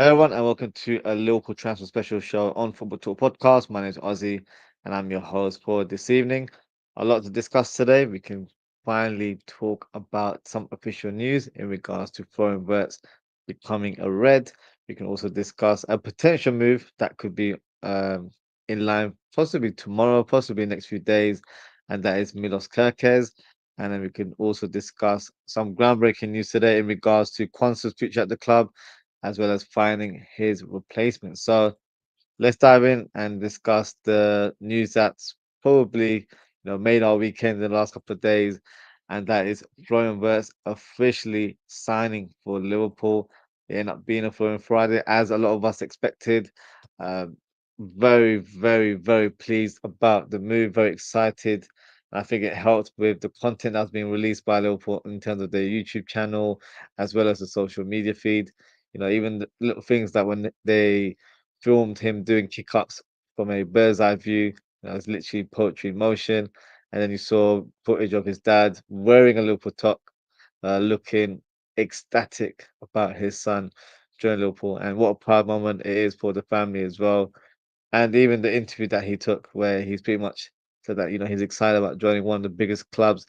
Hello everyone, and welcome to a Liverpool Transfer Special show on Football Talk Podcast. My name is Ozzy, and I'm your host for this evening. A lot to discuss today. We can finally talk about some official news in regards to Florian Wirtz becoming a Red. We can also discuss a potential move that could be in line, possibly tomorrow, possibly next few days, and that is Milos Kerkez. And then we can also discuss some groundbreaking news today in regards to Quansah's future at the club as well as finding his replacement. So let's dive in and discuss the news that's probably made our weekend in the last couple of days, and that is Florian Wirtz officially signing for Liverpool. It ended up being a Florian Friday, as a lot of us expected. Um, very, very, very pleased about the move. Very excited. I think it helped with the content that's being released by Liverpool in terms of their YouTube channel as well as the social media feed. Even the little things that when they filmed him doing kick-ups from a bird's eye view. It's literally poetry in motion. And then you saw footage of his dad wearing a Liverpool top, looking ecstatic about his son joining Liverpool. And what a proud moment it is for the family as well. And even the interview that he took, where he's pretty much said that he's excited about joining one of the biggest clubs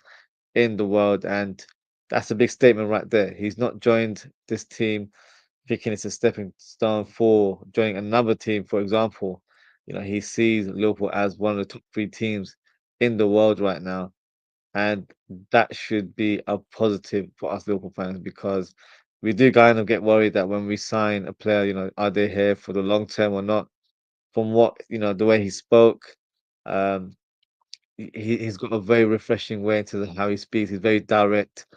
in the world, and that's a big statement right there. He's not joined this team thinking it's a stepping stone for joining another team, for example. He sees Liverpool as one of the top three teams in the world right now. And that should be a positive for us Liverpool fans because we do kind of get worried that when we sign a player, are they here for the long term or not? From what, the way he spoke, um, he's got a very refreshing way into how he speaks. He's very direct.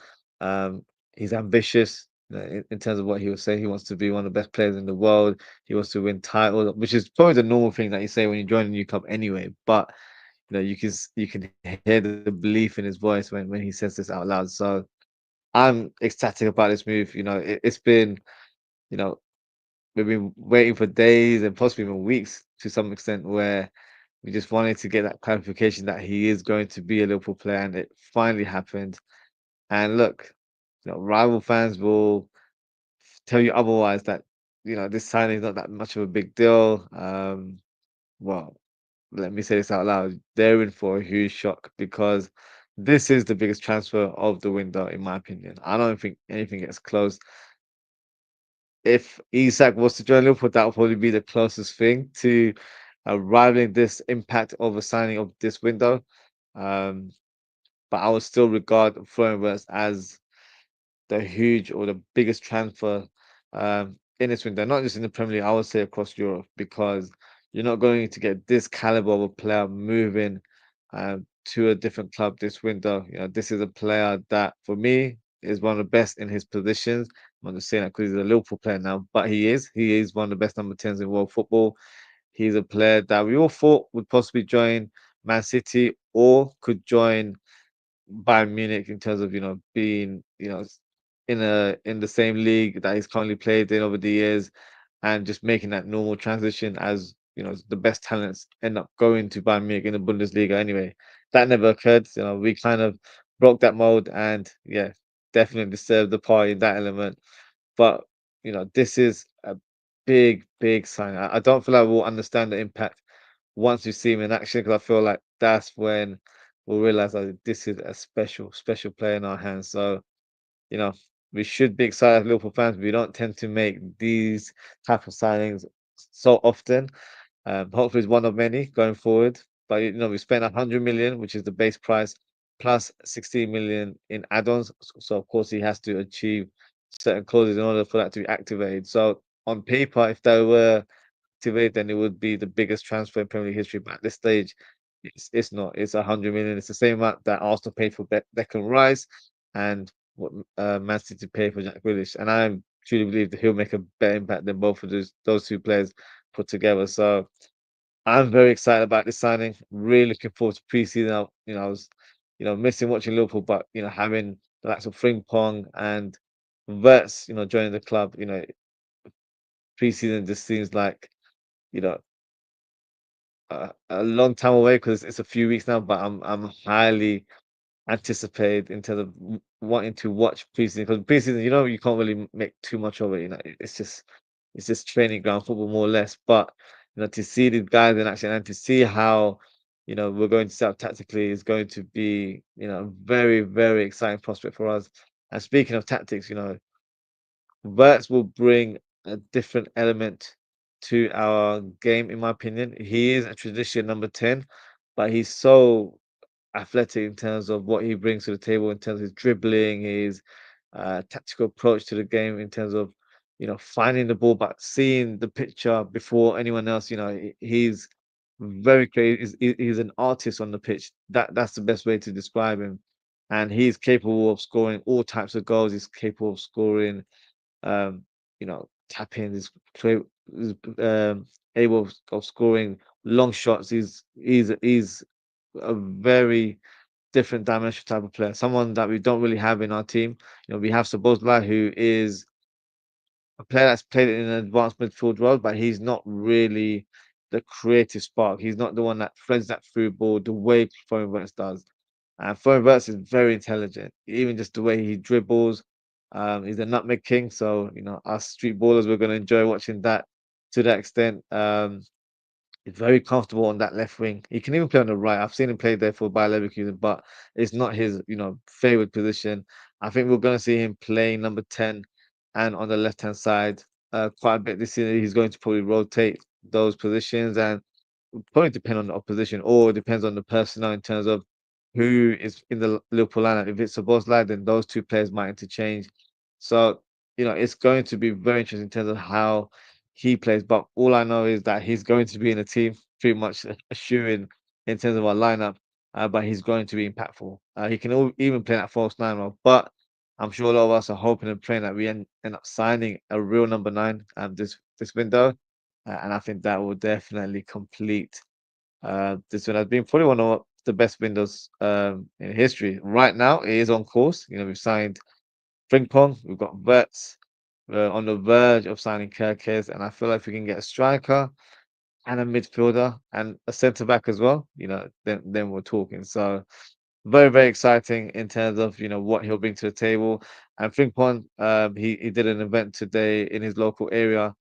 Um, he's ambitious in terms of what he was saying. He wants to be one of the best players in the world. He wants to win titles, which is probably the normal thing that you say when you join a new club anyway. But you can hear the belief in his voice when he says this out loud. So I'm ecstatic about this move. It's been you know we've been waiting for days and possibly even weeks to some extent where we just wanted to get that clarification that he is going to be a Liverpool player, and it finally happened. And look, rival fans will tell you otherwise that this signing is not that much of a big deal. Well, let me say this out loud: they're in for a huge shock because this is the biggest transfer of the window, in my opinion. I don't think anything gets close. If Isak was to join Liverpool, that would probably be the closest thing to rivaling this impact of a signing of this window. Um, but I would still regard Florian Wirtz as the huge or the biggest transfer in this window, not just in the Premier League, I would say across Europe, because you're not going to get this caliber of a player moving to a different club this window. This is a player that, for me, is one of the best in his positions. I'm not just saying that because he's a Liverpool player now, but he is. He is one of the best number 10s in world football. He's a player that we all thought would possibly join Man City or could join Bayern Munich in terms of being in the same league that he's currently played in over the years, and just making that normal transition as the best talents end up going to Bayern Munich in the Bundesliga anyway. That never occurred. We kind of broke that mold, and yeah, definitely deserved the part in that element. But this is a big, big sign. I don't feel like we'll understand the impact once we see him in action, because I feel like that's when we'll realize that this is a special, special player in our hands. So, you know, we should be excited as Liverpool fans. We don't tend to make these type of signings so often. Hopefully, it's one of many going forward. But we spent 100 million, which is the base price, plus 16 million in add-ons. So of course, he has to achieve certain clauses in order for that to be activated. So on paper, if they were activated, then it would be the biggest transfer in Premier League history. But at this stage, it's not. It's 100 million. It's the same amount that Arsenal paid for Declan Rice and what Man City paid for Jack Grealish. And I truly believe that he'll make a better impact than both of those two players put together. So I'm very excited about this signing. Really looking forward to preseason. I was, missing watching Liverpool, but having the likes of Frimpong and Wirtz, joining the club, preseason just seems like, you know, a long time away because it's a few weeks now. But I'm highly anticipated in terms of wanting to watch preseason, because preseason, you can't really make too much of it. It's just it's just training ground football more or less. But to see these guys in action and to see how we're going to set up tactically is going to be a very very exciting prospect for us. And speaking of tactics, Wirtz will bring a different element to our game, in my opinion. He is a traditional number 10, but he's so athletic in terms of what he brings to the table, in terms of his dribbling, his tactical approach to the game, in terms of finding the ball, but seeing the picture before anyone else. He's very creative. He's an artist on the pitch. That's the best way to describe him. And he's capable of scoring all types of goals. He's capable of scoring tap in, is able of scoring long shots. He's a very different dimension type of player. Someone that we don't really have in our team. We have Sabozla, who is a player that's played in an advanced midfield role, but he's not really the creative spark. He's not the one that threads that through ball the way Florian Wirtz does. And Florian Wirtz is very intelligent, even just the way he dribbles. He's a nutmeg king, so us street ballers, we're going to enjoy watching that to that extent. He's very comfortable on that left wing. He can even play on the right. I've seen him play there for Bayer Leverkusen, but it's not his, favorite position. I think we're going to see him playing number 10 and on the left hand side quite a bit this season. He's going to probably rotate those positions and probably depend on the opposition or it depends on the personnel in terms of who is in the Liverpool lineup. If it's a boss lad, then those two players might interchange. So, it's going to be very interesting in terms of how he plays. But all I know is that he's going to be in the team, pretty much a shoo-in in terms of our lineup. But he's going to be impactful. He can even play that false nine role. But I'm sure a lot of us are hoping and praying that we end up signing a real number 9 this window. And I think that will definitely complete this one has been probably one of the best windows in history. Right now, it is on course. We've signed Frimpong, we've got Wirtz, we're on the verge of signing Kerkez, and I feel like if we can get a striker and a midfielder and a centre back as well, then we're talking. So very, very exciting in terms of what he'll bring to the table. And Frimpong, he did an event today in his local area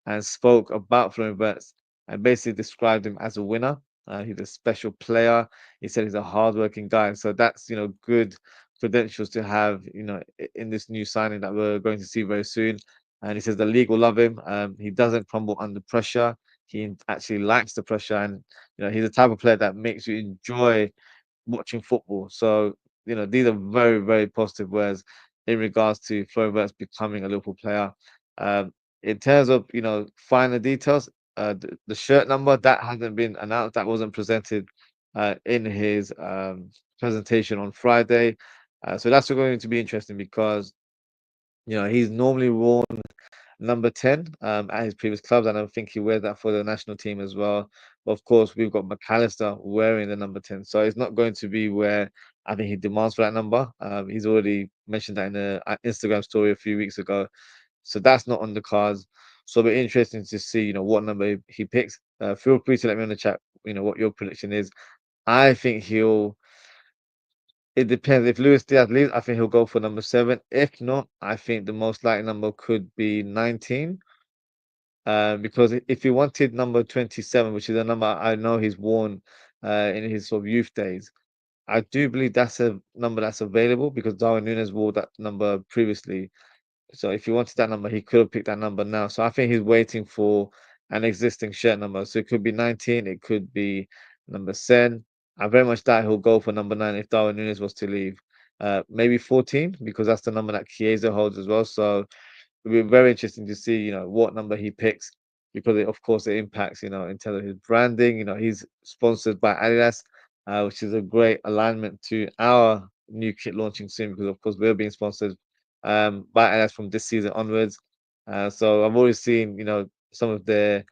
and spoke about Florian Wirtz and basically described him as a winner. He's a special player. He said he's a hardworking guy. So that's good credentials to have in this new signing that we're going to see very soon. And he says the league will love him. He doesn't crumble under pressure. He actually likes the pressure, and he's the type of player that makes you enjoy watching football. So, these are very, very positive words in regards to Florian Wirtz becoming a Liverpool player. In terms of, finer details, the shirt number that hasn't been announced, that wasn't presented in his presentation on Friday. So that's going to be interesting because, he's normally worn number 10 at his previous clubs, and I think he wears that for the national team as well. But of course, we've got McAllister wearing the number 10, so it's not going to be where I think he demands for that number. He's already mentioned that in an Instagram story a few weeks ago, so that's not on the cards. So it'll be interesting to see, what number he picks. Feel free to let me know in the chat, what your prediction is. I think he'll. It depends. If Luis Diaz leaves, I think he'll go for number 7. If not, I think the most likely number could be 19. Because if he wanted number 27, which is a number I know he's worn in his sort of youth days, I do believe that's a number that's available because Darwin Núñez wore that number previously. So if he wanted that number, he could have picked that number now. So I think he's waiting for an existing shirt number. So it could be 19, it could be number 10. I very much doubt he'll go for number 9 if Darwin Núñez was to leave. Maybe 14 because that's the number that Chiesa holds as well. So it'll be very interesting to see, what number he picks because of course it impacts, in terms of his branding. He's sponsored by Adidas, which is a great alignment to our new kit launching soon because of course we're being sponsored by Adidas from this season onwards. So I've always seen, some of their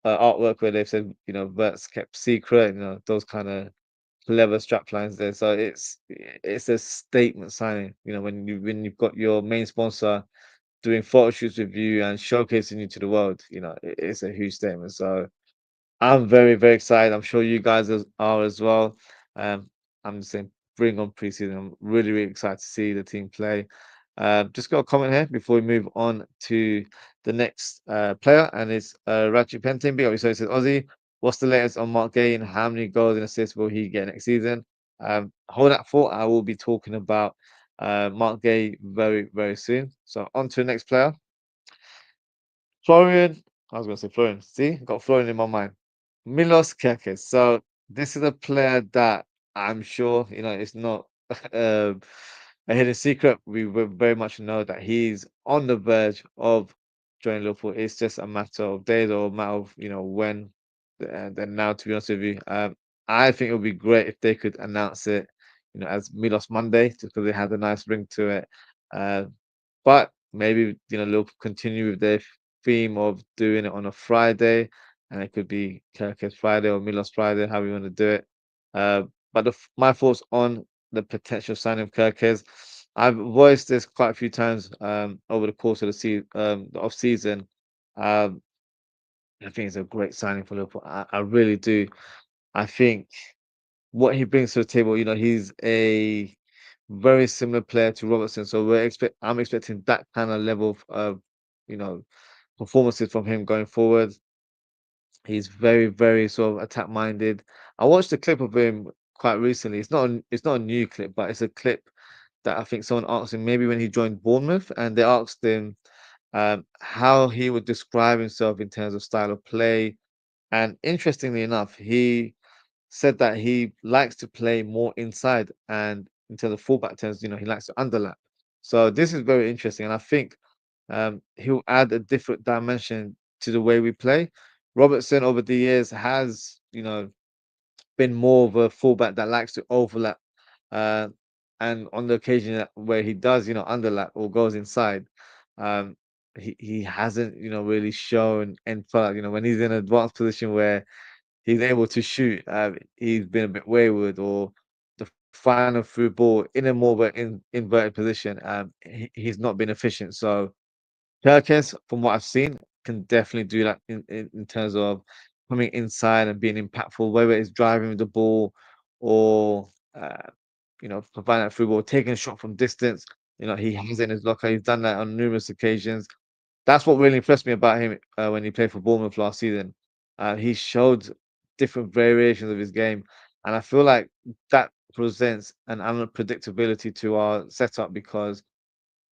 artwork where they've said, Vert's kept secret, those kind of clever strap lines there. So it's a statement signing, when you've got your main sponsor doing photo shoots with you and showcasing you to the world, it's a huge statement. So I'm very, very excited. I'm sure you guys are as well. Um, I'm just saying, bring on preseason. I'm really, really excited to see the team play. Just got a comment here before we move on to the next player, and it's Ratchet Pentin. Big up yourself, says Aussie. What's the latest on Marc Guehi and how many goals and assists will he get next season? Hold that thought. I will be talking about Marc Guehi very, very soon. So on to the next player. Florian, I was going to say Florian. See, got Florian in my mind. Milos Kerkez. So this is a player that I'm sure it's not a hidden secret. We will very much know that he's on the verge of joining Liverpool. It's just a matter of days or a matter of when. Then now, to be honest with you, I think it would be great if they could announce it, as Milos Monday, just because it has a nice ring to it. Uh, but maybe Liverpool continue with their theme of doing it on a Friday, and it could be Kerekz Friday or Milos Friday, how we want to do it. Uh, but my thoughts on the potential signing of Kerkez, I've voiced this quite a few times over the course of the off season. Um, I think it's a great signing for Liverpool. I really do. I think what he brings to the table, he's a very similar player to Robertson. So I'm expecting that kind of level of you know, performances from him going forward. He's very, very sort of attack minded. I watched a clip of him quite recently. It's not a new clip, but it's a clip that I think someone asked him maybe when he joined Bournemouth, and they asked him how he would describe himself in terms of style of play. And interestingly enough, he said that he likes to play more inside, and in terms of fullback terms, he likes to underlap. So this is very interesting, and I think he'll add a different dimension to the way we play. Robertson over the years has, been more of a fullback that likes to overlap, uh, and on the occasion where he does, underlap or goes inside, um, he hasn't, really shown and felt, when he's in an advanced position where he's able to shoot. He's been a bit wayward, or the final through ball in a more of an inverted position. He's not been efficient. So Kerkez, from what I've seen, can definitely do that in terms of coming inside and being impactful, whether it's driving with the ball or providing that through ball, taking a shot from distance. He has it in his locker. He's done that on numerous occasions. That's what really impressed me about him when he played for Bournemouth last season. He showed different variations of his game, and I feel like that presents an unpredictability to our setup because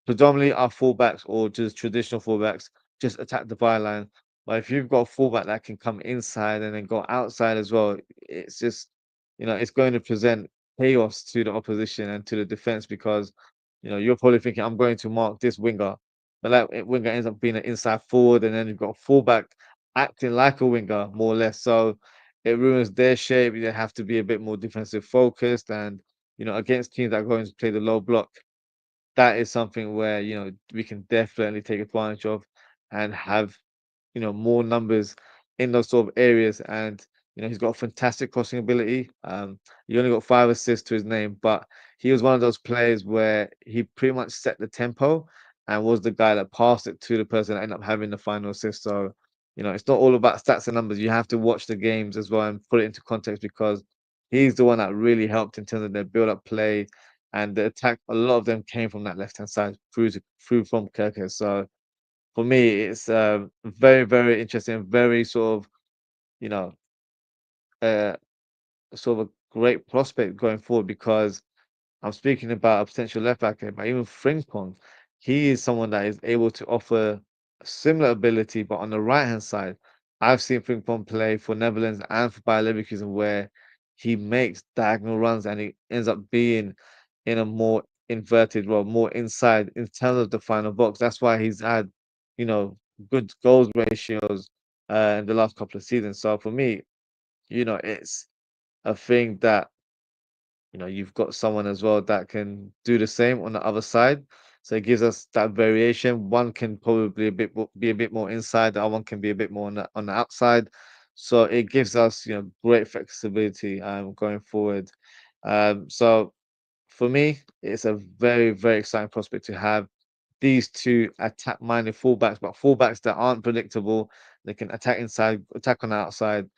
predominantly our fullbacks or just traditional fullbacks just attack the byline. But if you've got a fullback that can come inside and then go outside as well, it's just it's going to present chaos to the opposition and to the defense because you're probably thinking I'm going to mark this winger, but winger ends up being an inside forward, and then you've got a fullback acting like a winger more or less. So it ruins their shape. They have to be a bit more defensive focused, and against teams that are going to play the low block, that is something where we can definitely take advantage of and have more numbers in those sort of areas. And he's got fantastic crossing ability. He only got 5 assists to his name, but he was one of those players where he pretty much set the tempo and was the guy that passed it to the person that ended up having the final assist. So it's not all about stats and numbers. You have to watch the games as well and put it into context because he's the one that really helped in terms of their build-up play and the attack. A lot of them came from that left-hand side through from Kerekz. So for me, it's very, very interesting, very sort of, you know, uh, sort of a great prospect going forward because I'm speaking about a potential left back here, but even Frimpong, he is someone that is able to offer similar ability, but on the right hand side. I've seen Frimpong play for Netherlands and for Bayer Leverkusen, where he makes diagonal runs and he ends up being in a more inverted role, more inside in terms of the final box. That's why he's had, you know, good goals ratios in the last couple of seasons. So for me, it's a thing that you've got someone as well that can do the same on the other side. So it gives us that variation. One can probably be a bit more inside, the other one can be a bit more on the outside. So it gives us, great flexibility going forward. So for me, it's a very, very exciting prospect to have these two attack-minded fullbacks, but fullbacks that aren't predictable. They can attack inside, attack on the outside,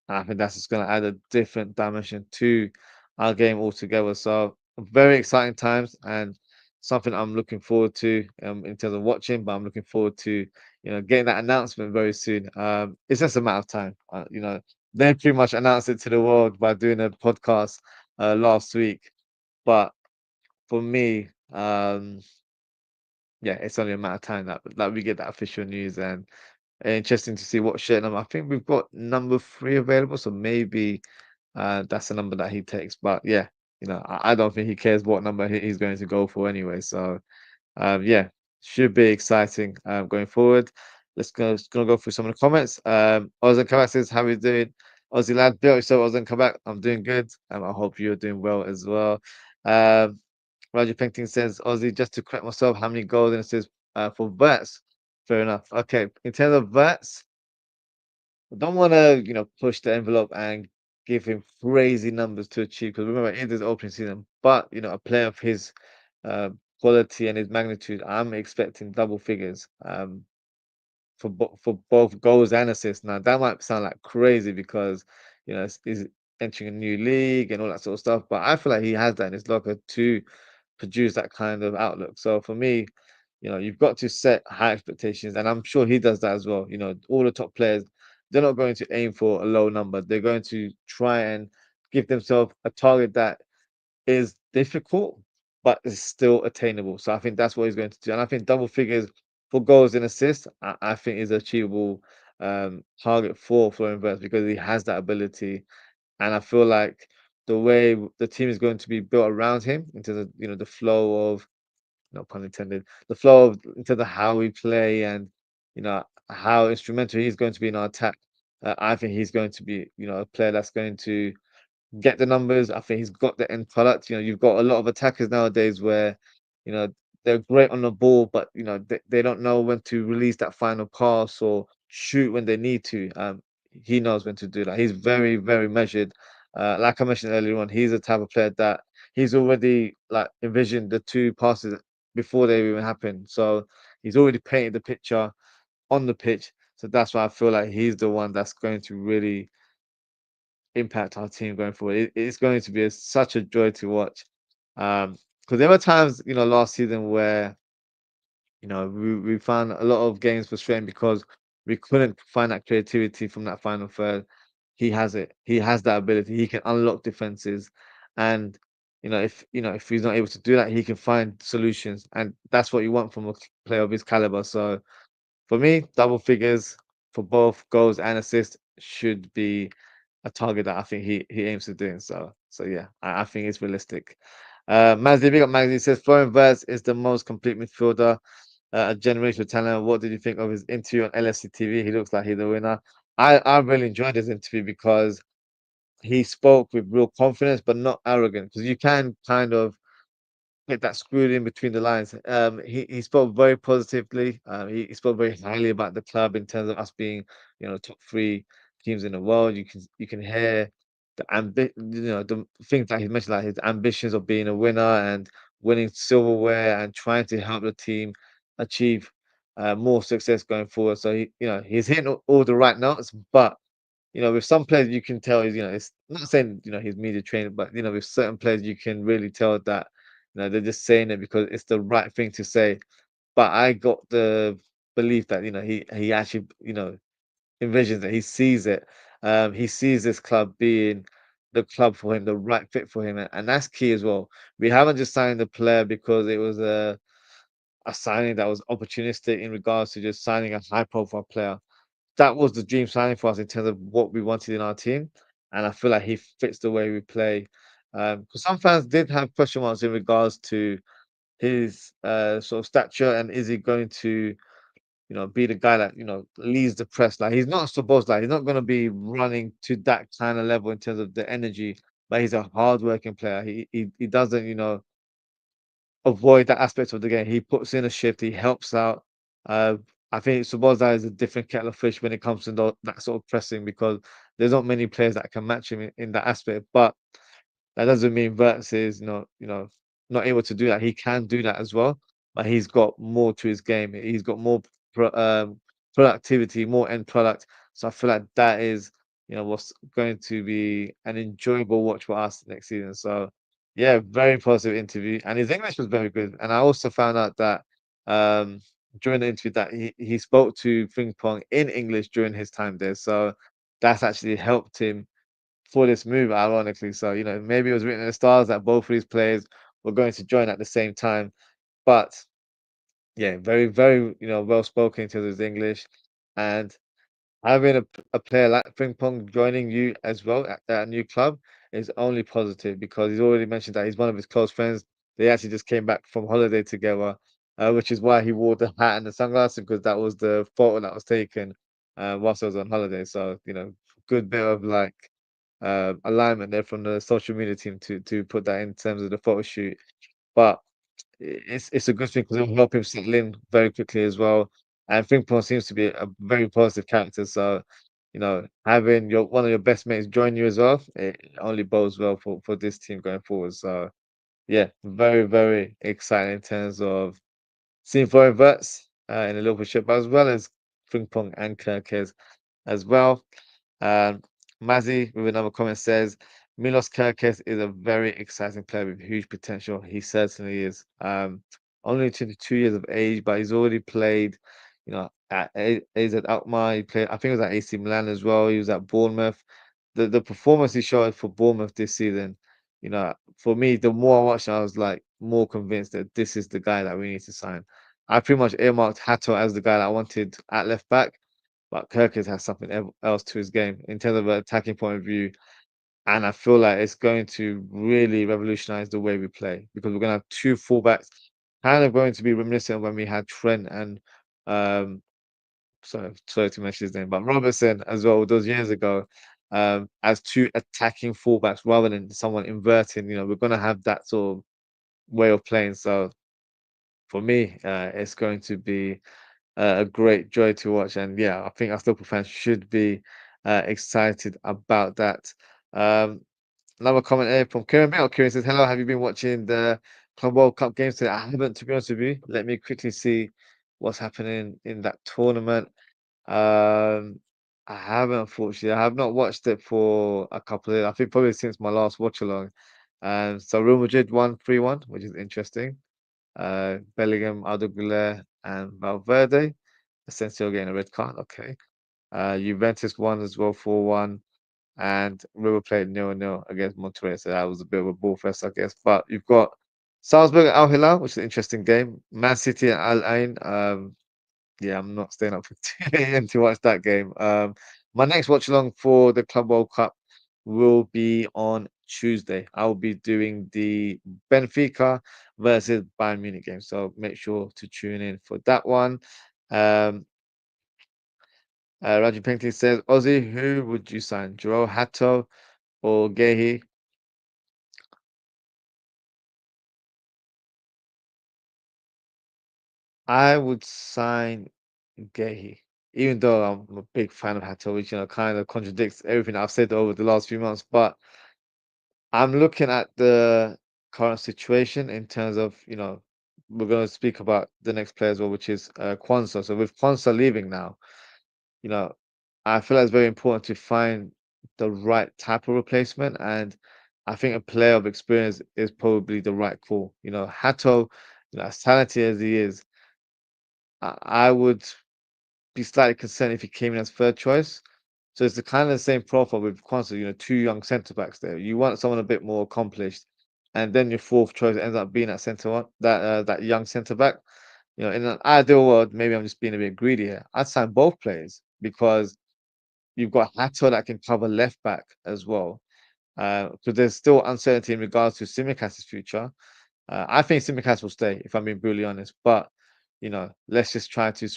and I think that's just going to add a different dimension to our game altogether. So very exciting times, and something I'm looking forward to in terms of watching, but I'm looking forward to getting that announcement very soon. It's just a matter of time. They pretty much announced it to the world by doing a podcast last week, but for me, yeah, it's only a matter of time that we get that official news, and interesting to see what shirt number. I think we've got number 3 available, so maybe that's the number that he takes. But yeah, I don't think he cares what number he's going to go for anyway. So yeah, should be exciting going forward. Just gonna go through some of the comments. Ozan Kabak says, "How you doing, Aussie lad? Built yourself, Ozan Kabak. I'm doing good. I hope you're doing well as well." Um, Roger Painting says, "Aussie, just to correct myself, how many goals?" And it says for Verts. Fair enough. Okay, in terms of Verts, I don't want to push the envelope and give him crazy numbers to achieve because remember it is his opening season. But a player of his uh, quality and his magnitude, I'm expecting double figures for both goals and assists. Now that might sound like crazy because he's entering a new league and all that sort of stuff, but I feel like he has that in his locker to produce that kind of outlook. So for me, you've got to set high expectations, and I'm sure he does that as well. All the top players, they're not going to aim for a low number. They're going to try and give themselves a target that is difficult, but is still attainable. So I think that's what he's going to do. And I think double figures for goals and assists, I think is achievable target for Florian Wirtz because he has that ability. And I feel like the way the team is going to be built around him in terms of the flow of, no pun intended, the flow of in terms of how we play and how instrumental he's going to be in our attack. I think he's going to be a player that's going to get the numbers. I think he's got the end product. You've got a lot of attackers nowadays where, you know, they're great on the ball, but they don't know when to release that final pass or shoot when they need to. He knows when to do that. He's very, very measured. Like I mentioned earlier on, he's the type of player that he's already like envisioned the two passes before they even happen. So he's already painted the picture on the pitch. So that's why I feel like he's the one that's going to really impact our team going forward. It's going to be such a joy to watch. Because there were times, last season where we found a lot of games frustrating because we couldn't find that creativity from that final third. He has it. He has that ability. He can unlock defenses, and if he's not able to do that, he can find solutions, and that's what you want from a player of his caliber. So for me, double figures for both goals and assists should be a target that I think he aims to doing. So yeah, I think it's realistic. Mazzy, big up Mazzy says Florian Wirtz is the most complete midfielder, a generational talent. What did you think of his interview on LFC TV? He looks like he's the winner. I really enjoyed his interview because he spoke with real confidence, but not arrogant. Because you can kind of get that screwed in between the lines. He spoke very positively. He spoke very highly about the club in terms of us being, top 3 teams in the world. You can hear the things that he mentioned, like his ambitions of being a winner and winning silverware and trying to help the team achieve more success going forward. So he's hitting all the right notes, but with some players you can tell he's, it's not saying, he's media trained, but with certain players you can really tell that, they're just saying it because it's the right thing to say. But I got the belief that, he actually, envisions it, he sees it. He sees this club being the club for him, the right fit for him, and that's key as well. We haven't just signed the player because it was a signing that was opportunistic in regards to just signing a high profile player. That was the dream signing for us in terms of what we wanted in our team, and I feel like he fits the way we play. Because some fans did have question marks in regards to his sort of stature and is he going to be the guy that leads the press. Like he's not supposed like he's not going to be running to that kind of level in terms of the energy, but he's a hardworking player. He doesn't avoid that aspect of the game. He puts in a shift. He helps out. Uh, I think Subozai is a different kettle of fish when it comes to that sort of pressing because there's not many players that can match him in that aspect. But that doesn't mean Wirtz is not able to do that. He can do that as well, but he's got more to his game. He's got more productivity, more end product. So I feel like that is what's going to be an enjoyable watch for us next season. So Yeah, very positive interview, and his English was very good. And I also found out that um, during the interview that he spoke to Ping Pong in English during his time there, so that's actually helped him for this move, ironically. So maybe it was written in the stars that both of these players were going to join at the same time. But yeah, very, very well spoken in terms of his English, and having a player like Ping Pong joining you as well at a new club is only positive because he's already mentioned that he's one of his close friends. They actually just came back from holiday together, which is why he wore the hat and the sunglasses because that was the photo that was taken whilst I was on holiday. So good bit of like alignment there from the social media team to put that in terms of the photo shoot. But it's a good thing because it'll help him settle in very quickly as well. And Frimpong seems to be a very positive character, so having your one of your best mates join you as well, it only bodes well for this team going forward. So yeah, very very exciting in terms of seeing Florian Wirtz in the Liverpool ship, as well as Frimpong and Kerkez as well. Um, Mazzy with another comment says Milos Kerkez is a very exciting player with huge potential. He certainly is. Only 22 years of age, but he's already played, at AZ Alkmaar. He played, I think it was at AC Milan as well. He was at Bournemouth. The performance he showed for Bournemouth this season, for me, the more I watched, I was like more convinced that this is the guy that we need to sign. I pretty much earmarked Hato as the guy that I wanted at left back, but Kerkez has something else to his game in terms of an attacking point of view. And I feel like it's going to really revolutionize the way we play because we're going to have two fullbacks, kind of going to be reminiscent of when we had Trent and, sorry to mention his name, but Robertson as well, those years ago, as two attacking fullbacks rather than someone inverting. We're going to have that sort of way of playing. So for me, it's going to be a great joy to watch. And yeah, I think us Liverpool fans should be excited about that. Um, Another comment here from Kieran Bell. Kieran says, "Hello, have you been watching the Club World Cup games today?" I haven't, to be honest with you. Let me quickly see what's happening in that tournament. Um, I haven't, unfortunately. I have not watched it for a couple of, I think probably since my last watch along. So Real Madrid won 3-1, which is interesting. Bellingham, Arda and Valverde. Asensio getting a red card. Okay. Juventus won as well 4-1, and River played 0-0 against Monterrey. So that was a bit of a ball fest, I guess. But you've got Salzburg and Al Hilal, which is an interesting game. Man City and Al Ain. Yeah, I'm not staying up for 2 a.m. to watch that game. My next watch along for the Club World Cup will be on Tuesday. I'll be doing the Benfica versus Bayern Munich game. So make sure to tune in for that one. Um, Raju Painting says, Ozzy, who would you sign? Jarell Hato or Guehi? I would sign Guehi, even though I'm a big fan of Hato, which kind of contradicts everything I've said over the last few months. But I'm looking at the current situation in terms of, we're going to speak about the next player as well, which is Quansah. So with Quansah leaving now, you know, I feel like it's very important to find the right type of replacement. And I think a player of experience is probably the right call. Hato, as talented as he is, I would be slightly concerned if he came in as third choice. So it's the kind of the same profile with Quansah, two young centre backs there. You want someone a bit more accomplished, and then your fourth choice ends up being that centre one, that young centre back. In an ideal world, maybe I'm just being a bit greedy here. I'd sign both players because you've got Hato that can cover left back as well. Because there's still uncertainty in regards to Simicast's future. I think Simicast will stay, if I'm being brutally honest. But let's just try to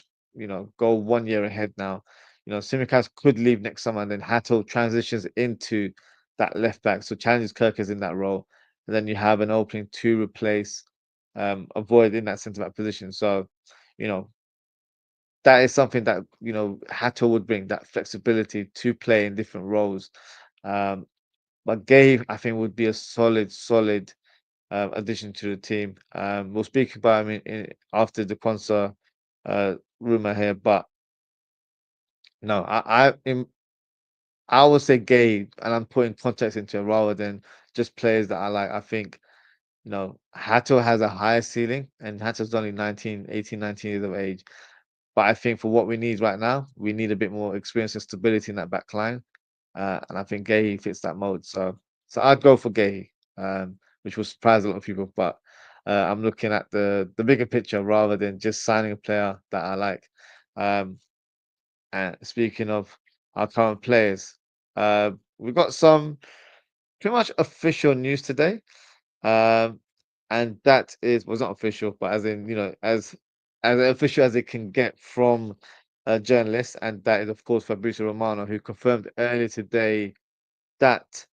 go 1 year ahead now. Simicast could leave next summer, and then Hato transitions into that left back, so challenges Kerkez in that role, and then you have an opening to replace Avoid in that centre back position. So, you know, that is something that Hato would bring that flexibility to play in different roles. Um, but Gabe, I think, would be a solid addition to the team. We'll speak about him after the Quansah rumor here, but no, I would say Gabe, and I'm putting context into it rather than just players that I like. I think Hato has a higher ceiling, and Hato's only 19, 18, 19 years of age. But I think for what we need right now, we need a bit more experience and stability in that back line. And I think Guehi fits that mode. So I'd go for Guehi, which will surprise a lot of people. But I'm looking at the bigger picture rather than just signing a player that I like. Um, and speaking of our current players, we've got some pretty much official news today. Um, and that is was not official, but as in, as official as it can get from a journalist, and that is of course Fabrizio Romano, who confirmed earlier today that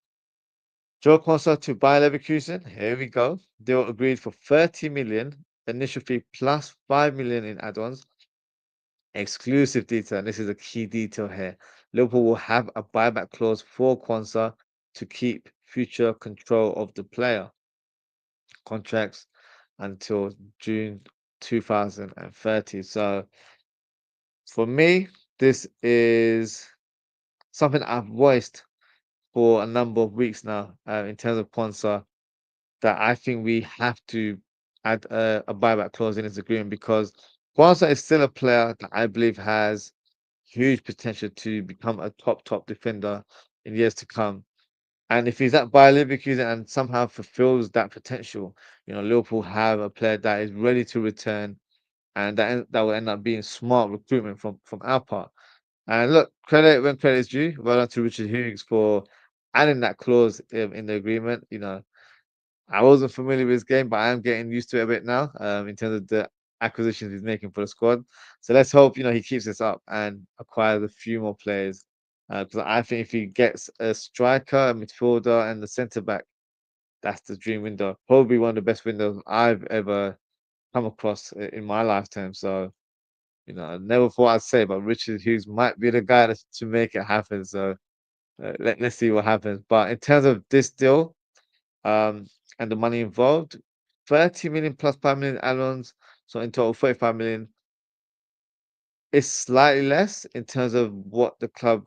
Jarell Quansah to Bayer Leverkusen. Here we go. Deal agreed for 30 million initial fee plus 5 million in add-ons. Exclusive detail, and this is a key detail here. Liverpool will have a buyback clause for Quansah to keep future control of the player contracts until June 2030. So for me, this is something I've voiced for a number of weeks now in terms of Quansah, that I think we have to add a buyback clause in his agreement, because Quansah is still a player that I believe has huge potential to become a top defender in years to come. And if he's at Bayer Leverkusen and somehow fulfills that potential, Liverpool have a player that is ready to return, and that will end up being smart recruitment from our part. And look, credit when credit is due. Well done to Richard Hughes for adding that clause in the agreement. I wasn't familiar with his game, but I am getting used to it a bit now, in terms of the acquisitions he's making for the squad. So let's hope he keeps this up and acquires a few more players. Because I think if he gets a striker, a midfielder, and the centre back, that's the dream window. Probably one of the best windows I've ever come across in my lifetime. So I never thought I'd say, but Richard Hughes might be the guy to make it happen. So let's see what happens. But in terms of this deal, um, and the money involved, 30 million plus 5 million add-ons, so in total 35 million. It's slightly less in terms of what the club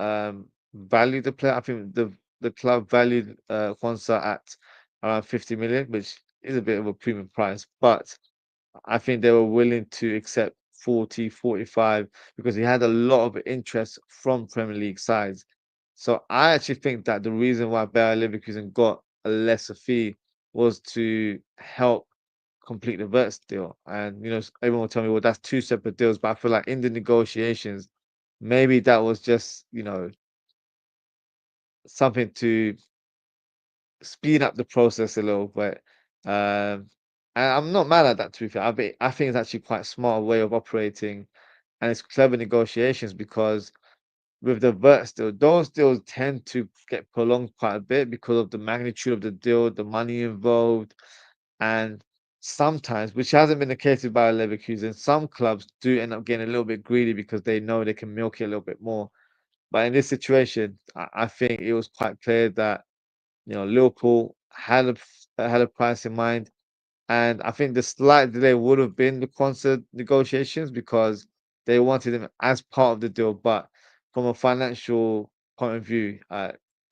valued the player. I think the club valued Quansah at around 50 million, which is a bit of a premium price, but I think they were willing to accept 40, 45 because he had a lot of interest from Premier League sides. So I actually think that the reason why Bayer Leverkusen got a lesser fee was to help complete the Wirtz deal. And everyone will tell me, well, that's two separate deals. But I feel like in the negotiations, maybe that was just something to speed up the process a little bit. And I'm not mad at that, to be fair. I think it's actually quite a smart way of operating, and it's clever negotiations, because with the Wirtz deal, those deals tend to get prolonged quite a bit because of the magnitude of the deal, the money involved, and sometimes, which hasn't been the case with Bayer Leverkusen, some clubs do end up getting a little bit greedy because they know they can milk it a little bit more. But in this situation, I think it was quite clear that Liverpool had a price in mind, and I think the slight delay would have been the Quansah negotiations, because they wanted him as part of the deal. But from a financial point of view,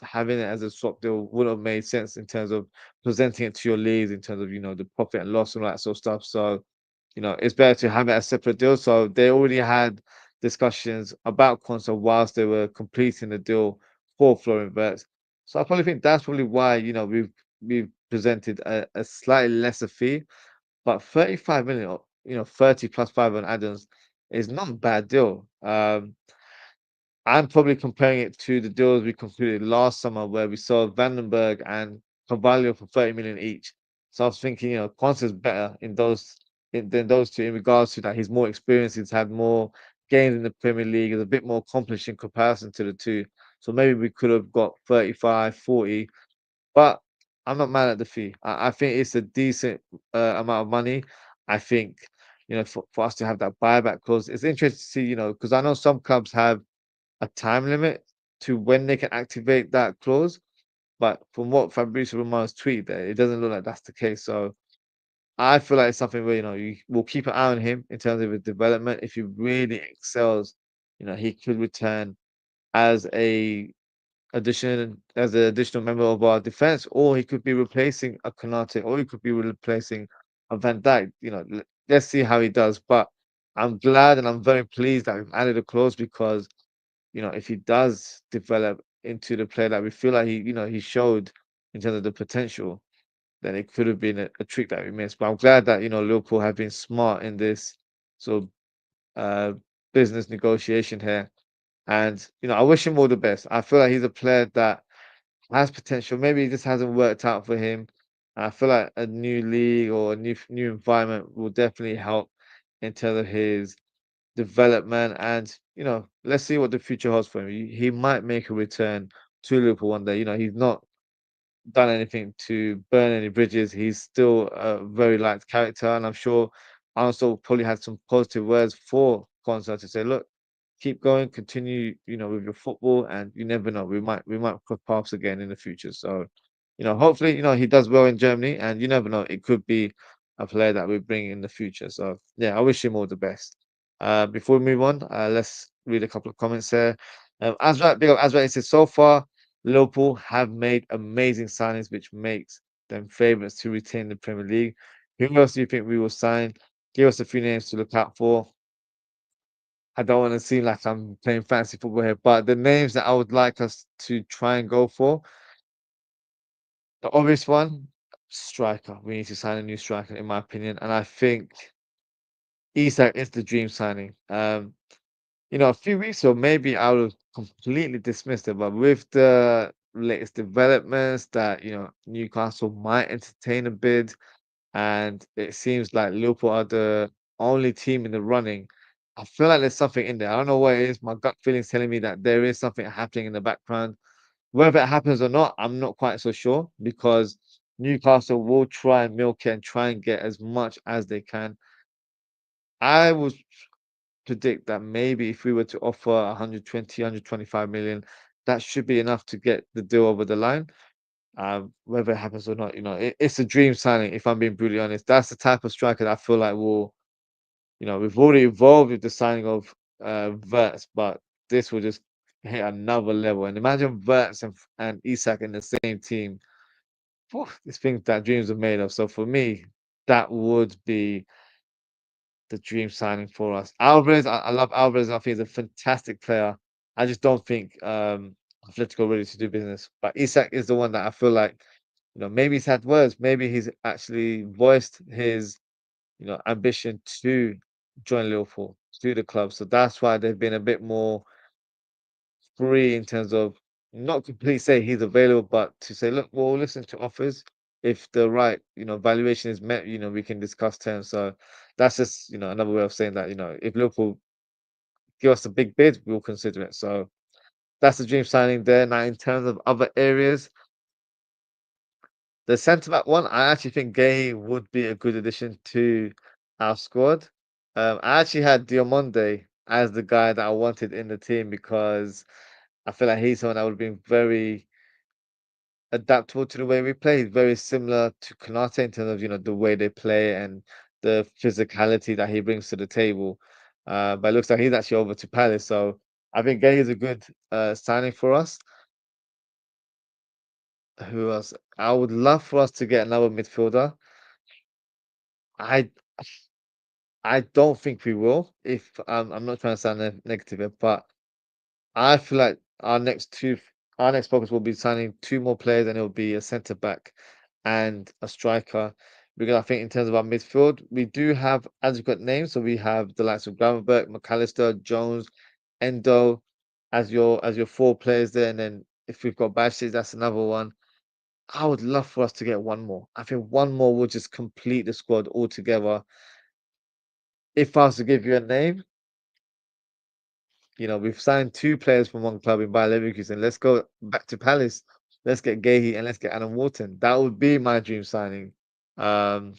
having it as a swap deal would have made sense in terms of presenting it to your leagues, in terms of the profit and loss and all that sort of stuff. So it's better to have it as separate deals. So they already had discussions about Quansah whilst they were completing the deal for Florian Wirtz. So I probably think that's probably why we've presented a slightly lesser fee, but 35 million, 30 plus 5 on add-ons is not a bad deal. I'm probably comparing it to the deals we concluded last summer, where we saw Vandenberg and Carvalho for 30 million each. So I was thinking, Quansah's better than those two, in regards to that he's more experienced, he's had more games in the Premier League, is a bit more accomplished in comparison to the two. So maybe we could have got 35, 40, but I'm not mad at the fee. I think it's a decent amount of money. I think, for us to have that buyback clause, it's interesting to see, because I know some clubs have a time limit to when they can activate that clause. But from what Fabrizio Romano's tweet there, it doesn't look like that's the case. So I feel like it's something where, you will keep an eye on him in terms of his development. If he really excels, he could return as addition as an additional member of our defense, or he could be replacing a Konate, or he could be replacing a Van Dijk. Let's see how he does. But I'm glad and I'm very pleased that we've added a clause because if he does develop into the player that we feel like he showed in terms of the potential, then it could have been a trick that we missed. But I'm glad that Liverpool have been smart in this sort of uh, business negotiation here. And I wish him all the best. I feel like he's a player that has potential. Maybe it just hasn't worked out for him. I feel like a new league or a new environment will definitely help in terms of his development. And let's see what the future holds for him. He might make a return to Liverpool one day. He's not done anything to burn any bridges. He's still a very liked character, and I'm sure Arne Slot probably had some positive words for Quansah to say, look, keep going, continue, with your football, and you never know, we might cross paths again in the future. So, hopefully, he does well in Germany, and you never know, it could be a player that we bring in the future. So, yeah, I wish him all the best. Before we move on, let's read a couple of comments here. Azra, big up Azra, he says, so far, Liverpool have made amazing signings, which makes them favourites to retain the Premier League. Who else do you think we will sign? Give us a few names to look out for. I don't want to seem like I'm playing fancy football here, but the names that I would like us to try and go for, the obvious one, striker. We need to sign a new striker, in my opinion. And I think Isak is the dream signing. A few weeks ago, maybe I would have completely dismissed it, but with the latest developments that, Newcastle might entertain a bid, and it seems like Liverpool are the only team in the running. I feel like there's something in there. I don't know what it is. My gut feeling is telling me that there is something happening in the background. Whether it happens or not, I'm not quite so sure because Newcastle will try and milk it and try and get as much as they can. I would predict that maybe if we were to offer 120, 125 million, that should be enough to get the deal over the line. Whether it happens or not, it's a dream signing. If I'm being brutally honest, that's the type of striker that I feel like will, we've already evolved with the signing of Wirtz, but this will just hit another level. And imagine Wirtz and Isak in the same team. Whew, it's things that dreams are made of. So for me, that would be the dream signing for us. Alvarez, I love Alvarez. I think he's a fantastic player. I just don't think Atletico ready to do business. But Isak is the one that I feel like, maybe he's had words. Maybe he's actually voiced his, ambition to join Liverpool, to the club. So that's why they've been a bit more free in terms of not completely say he's available, but to say, look, we'll listen to offers. If the right, valuation is met, we can discuss terms. So that's just, another way of saying that, if Liverpool give us a big bid, we'll consider it. So that's the dream signing there. Now, in terms of other areas, the centre back one, I actually think Guehi would be a good addition to our squad. I actually had Diamonde as the guy that I wanted in the team because I feel like he's someone that would have been very adaptable to the way we play. He's very similar to Konate in terms of the way they play and the physicality that he brings to the table. But it looks like he's actually over to Palace, so I think Gay is a good signing for us. Who else? I would love for us to get another midfielder. I I don't think we will. If I'm not trying to sound negative here, but I feel like our next focus will be signing two more players, and it will be a centre back and a striker. Because I think in terms of our midfield, we do have adequate names. So we have the likes of Gravenberch, McAllister, Jones, Endo as your four players there, and then if we've got Bashes, that's another one. I would love for us to get one more. I think one more would just complete the squad altogether. If I was to give you a name, we've signed two players from one club in Bayer Leverkusen. Let's go back to Palace. Let's get Guehi and let's get Adam Wharton. That would be my dream signing. Um,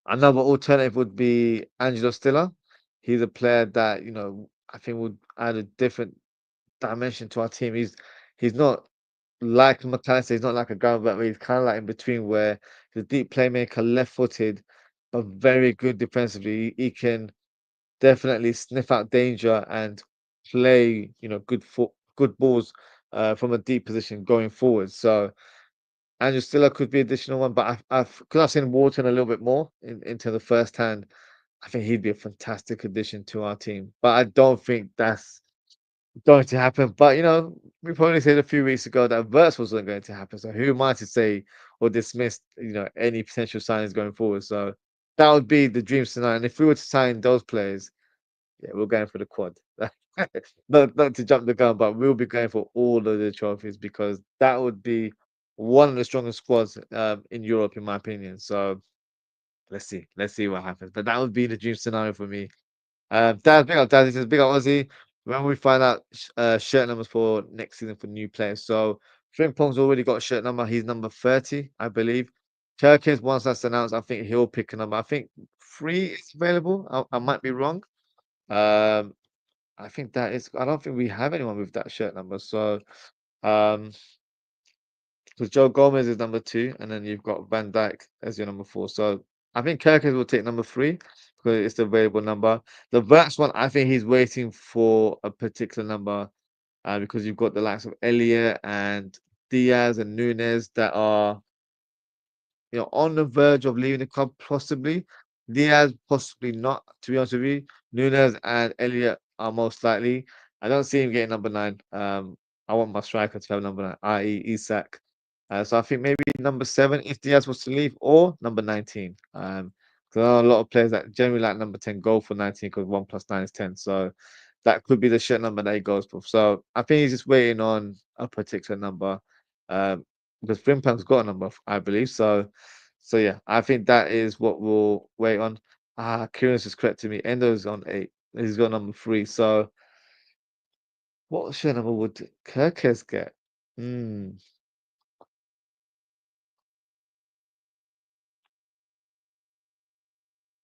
Another alternative would be Angelo Stiller. He's a player that, I think would add a different dimension to our team. He's not like McAllister, he's not like a Gravenberch, but he's kind of like in between where he's a deep playmaker, left-footed, but very good defensively. He can definitely sniff out danger and play, good balls from a deep position going forward. So Andrew Stiller could be additional one, but because I've seen Wharton a little bit more into the first hand, I think he'd be a fantastic addition to our team. But I don't think that's going to happen. But we probably said a few weeks ago that Wirtz wasn't going to happen. So who am I to say or dismiss any potential signings going forward? So that would be the dream scenario. And if we were to sign those players, yeah, we're going for the quad. Not to jump the gun, but we'll be going for all of the trophies because that would be one of the strongest squads in Europe, in my opinion. So let's see what happens. But that would be the dream scenario for me. Dad, big up Dad. He says big up Aussie. When we find out shirt numbers for next season for new players. So Frimpong's already got a shirt number. He's number 30, I believe. Kerkez, once that's announced, I think he'll pick a number. I think 3 is available. I might be wrong. Um, I think that is. I don't think we have anyone with that shirt number. So, um, because Joe Gomez is number 2, and then you've got Van Dijk as your number 4. So I think Kerkez will take number 3 because it's the available number. The Verts one, I think he's waiting for a particular number, because you've got the likes of Elliott and Diaz and Nunes that are on the verge of leaving the club, possibly. Diaz, possibly not, to be honest with you. Nunes and Elliott are most likely. I don't see him getting number 9. I want my striker to have number 9, i.e. Isak. So I think maybe number 7 if Diaz was to leave, or number 19. 'Cause I know a lot of players that generally like number 10 go for 19 because 1 plus 9 is 10. So that could be the shirt number that he goes for. So I think he's just waiting on a particular number. Um, because Frimpong's got a number, I believe. So yeah, I think that is what we'll wait on. Kieran's just corrected me. Endo's on 8. He's got number 3. So what shirt number would Kerkez get? Hmm,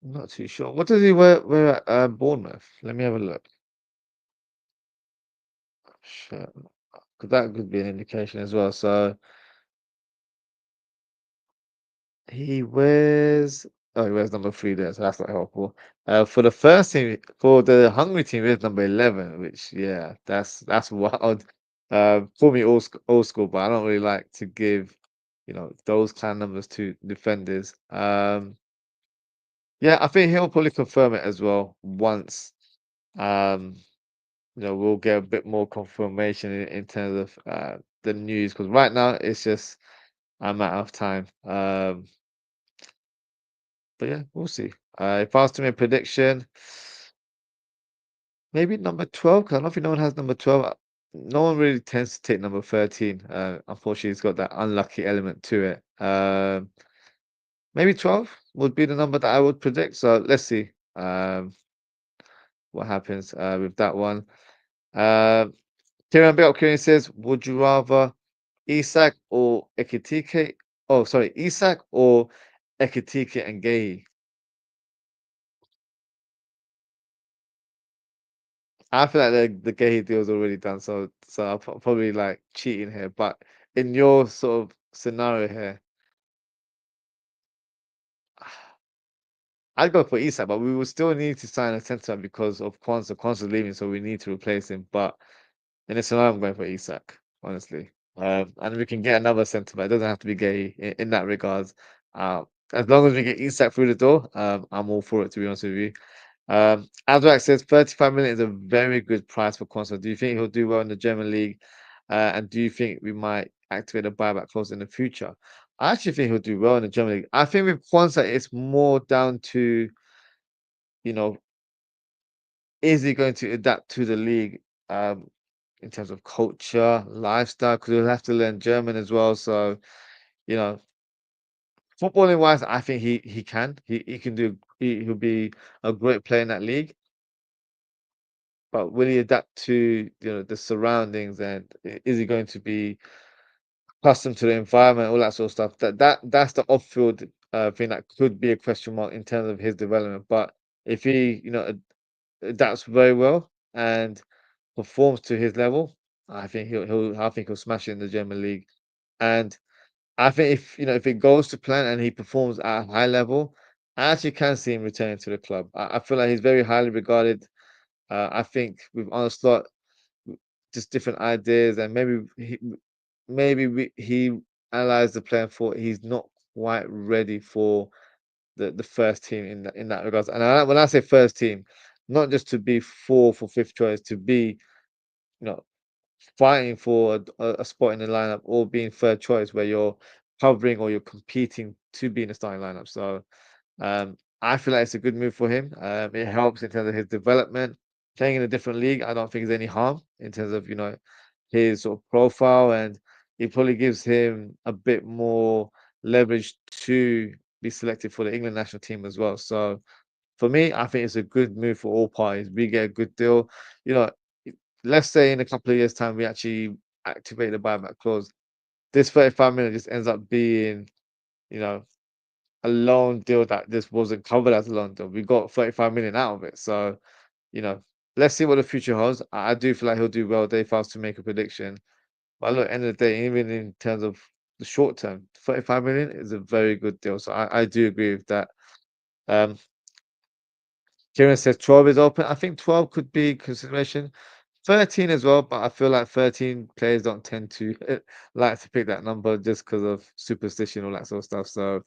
I'm not too sure. What does he wear at Bournemouth? Let me have a look. Shirt, because that could be an indication as well. So he wears. Oh, he wears number 3 there, so that's not helpful. For the first team, for the Hungary team, it's number 11, which yeah, that's wild. For me, old school, but I don't really like to give, those kind of numbers to defenders. Yeah, I think he'll probably confirm it as well once. Um, we'll get a bit more confirmation in terms of the news because right now it's just a matter of time. But yeah, we'll see. If I was to make a prediction, maybe number 12, because I don't think no one has number 12. No one really tends to take number 13. Unfortunately, it's got that unlucky element to it. Maybe 12 would be the number that I would predict. So let's see what happens with that one. Uh, Kieran Bell Kieran says, would you rather Isak or Ekitike? Oh, sorry, Isak or Ekitike and Guehi? I feel like the Guehi deal is already done, so I'm probably like cheating here. But in your sort of scenario here, I'd go for Isak, but we will still need to sign a centre because of Quansah. Quansah's leaving, so we need to replace him. But in this scenario, I'm going for Isak, honestly. And we can get another centre back. It doesn't have to be Gay in that regards. As long as we get Isak through the door, I'm all for it, to be honest with you. Azrak says 35 million is a very good price for Quansah. Do you think he'll do well in the German league? And do you think we might activate a buyback clause in the future? I actually think he'll do well in the German league. I think with Quansah, it's more down to, you know, is he going to adapt to the league in terms of culture, lifestyle? Because he'll have to learn German as well. So, you know, footballing wise, I think he can. He can do. He'll be a great player in that league. But will he adapt to the surroundings, and is he going to be accustomed to the environment, all that sort of stuff? That's the off-field thing that could be a question mark in terms of his development. But if he adapts very well and performs to his level, I think he'll smash it in the German league. And I think if it goes to plan and he performs at a high level, I actually can see him returning to the club. I feel like he's very highly regarded. I think with Arne Slot, just different ideas, and he analyzed the player and thought he's not quite ready for the first team in that regards. And when I say first team, not just to be fourth or fifth choice, to be you know fighting for a spot in the lineup or being third choice where you're covering or you're competing to be in the starting lineup. So I feel like it's a good move for him. It helps in terms of his development. Playing in a different league, I don't think there's any harm in terms of his sort of profile, and it probably gives him a bit more leverage to be selected for the England national team as well. So for me, I think it's a good move for all parties. We get a good deal. You know, let's say in a couple of years' time we actually activate the buyback clause. This 35 million just ends up being, you know, a loan deal that this wasn't covered as a loan deal. We got 35 million out of it. So, you know, let's see what the future holds. I do feel like he'll do well there if I was to make a prediction. But look, end of the day, even in terms of the short term, 35 million is a very good deal. So I do agree with that. Um, Kieran says 12 is open. I think 12 could be consideration. 13 as well, but I feel like 13 players don't tend to like to pick that number just because of superstition, all that sort of stuff. So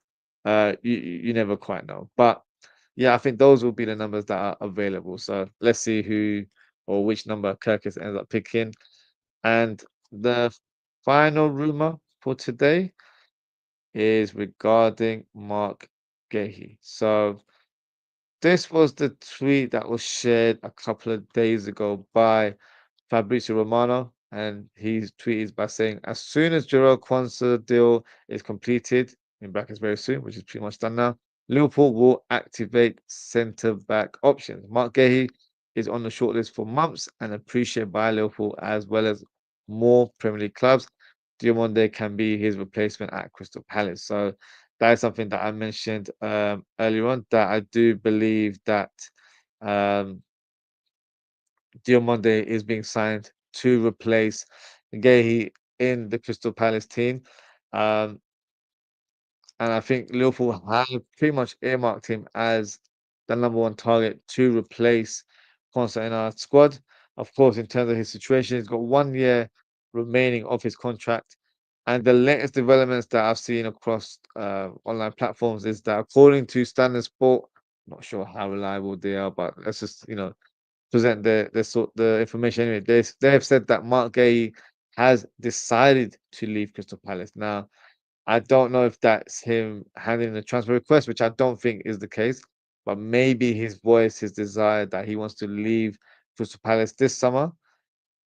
you never quite know. But yeah, I think those will be the numbers that are available. So let's see who or which number Kerkez ends up picking. And the final rumor for today is regarding Marc Guehi. So this was the tweet that was shared a couple of days ago by Fabrizio Romano, and he's tweeted by saying, as soon as Jarell Quansah deal is completed, in brackets very soon, which is pretty much done now, Liverpool will activate centre back options. Marc Guehi is on the shortlist for months and appreciated by Liverpool as well as more Premier League clubs. Diomande can be his replacement at Crystal Palace. So that is something that I mentioned earlier on, that I do believe that um, Diomande is being signed to replace Guehi in the Crystal Palace team. Um, and I think Liverpool have pretty much earmarked him as the number one target to replace Quansah in our squad. Of course, in terms of his situation, he's got 1 year remaining of his contract. And the latest developments that I've seen across online platforms is that according to Standard Sport, not sure how reliable they are, but let's just, present the information anyway. They have said that Marc Guehi has decided to leave Crystal Palace. Now, I don't know if that's him handing the transfer request, which I don't think is the case, but maybe his voice, his desire that he wants to leave Crystal Palace this summer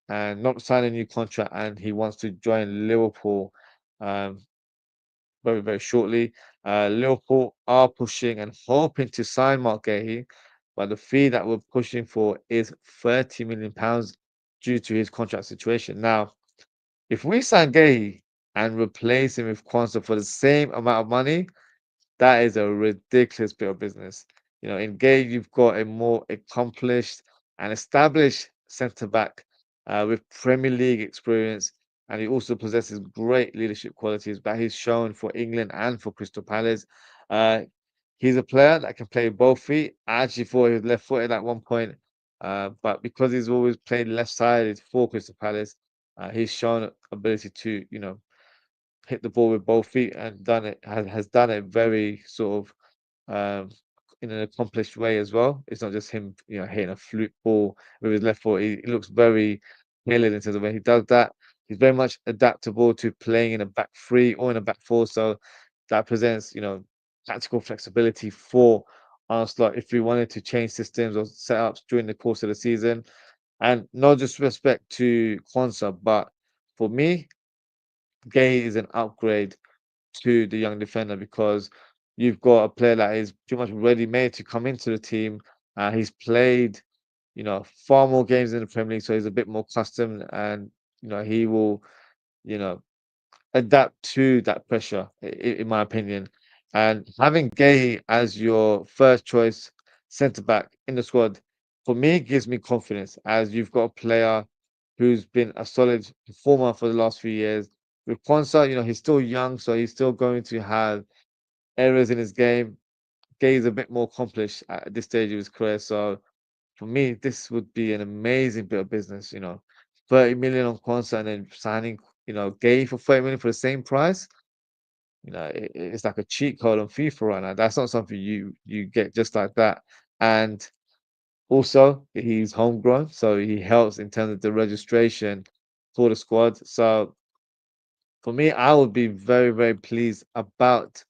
and not sign a new contract, and he wants to join Liverpool um, very, very shortly. Liverpool are pushing and hoping to sign Marc Guehi, but the fee that we're pushing for is £30 million due to his contract situation. Now, if we sign Guehi and replace him with Quansah for the same amount of money, that is a ridiculous bit of business. In Gay, you've got a more accomplished and established centre back with Premier League experience, and he also possesses great leadership qualities that he's shown for England and for Crystal Palace. Uh, he's a player that can play both feet. I actually thought he was left-footed at one point, but because he's always played left-sided for Crystal Palace, he's shown ability to, hit the ball with both feet and has done it very sort of um, in an accomplished way as well. It's not just him, hitting a flute ball with his left foot. He looks very tailored in terms of when he does that. He's very much adaptable to playing in a back three or in a back four. So that presents, tactical flexibility for Arne Slot if we wanted to change systems or setups during the course of the season. And no disrespect to Quansah, but for me, Gay is an upgrade to the young defender because you've got a player that is pretty much ready made to come into the team. He's played, far more games in the Premier League, so he's a bit more accustomed, and he will, you know, adapt to that pressure, in my opinion. And having Gay as your first choice centre back in the squad, for me, gives me confidence as you've got a player who's been a solid performer for the last few years. With Quansah, he's still young, so he's still going to have errors in his game. Gay is a bit more accomplished at this stage of his career. So for me, this would be an amazing bit of business, 30 million on Quansah and then signing, Guehi for 30 million for the same price. It's like a cheat code on FIFA right now. That's not something you get just like that. And also, he's homegrown, so he helps in terms of the registration for the squad. So for me, I would be very, very pleased about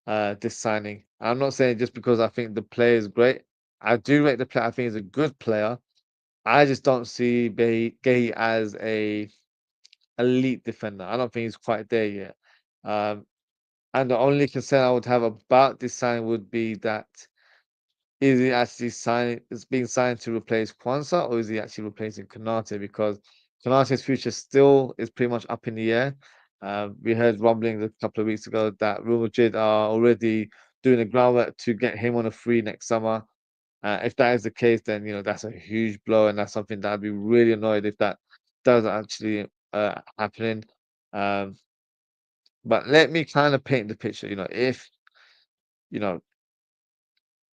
this signing. I'm not saying just because I think the player is great. I do rate the player. I think he's a good player. I just don't see Guehi as a elite defender. I don't think he's quite there yet. Um, and the only concern I would have about this signing would be that is he actually being signed to replace Quansah, or is he actually replacing Konate? Because Konate's future still is pretty much up in the air. We heard rumblings a couple of weeks ago that Real Madrid are already doing the groundwork to get him on a free next summer. If that is the case, then that's a huge blow, and that's something that I'd be really annoyed if that does actually happening. Um, but let me kind of paint the picture. You know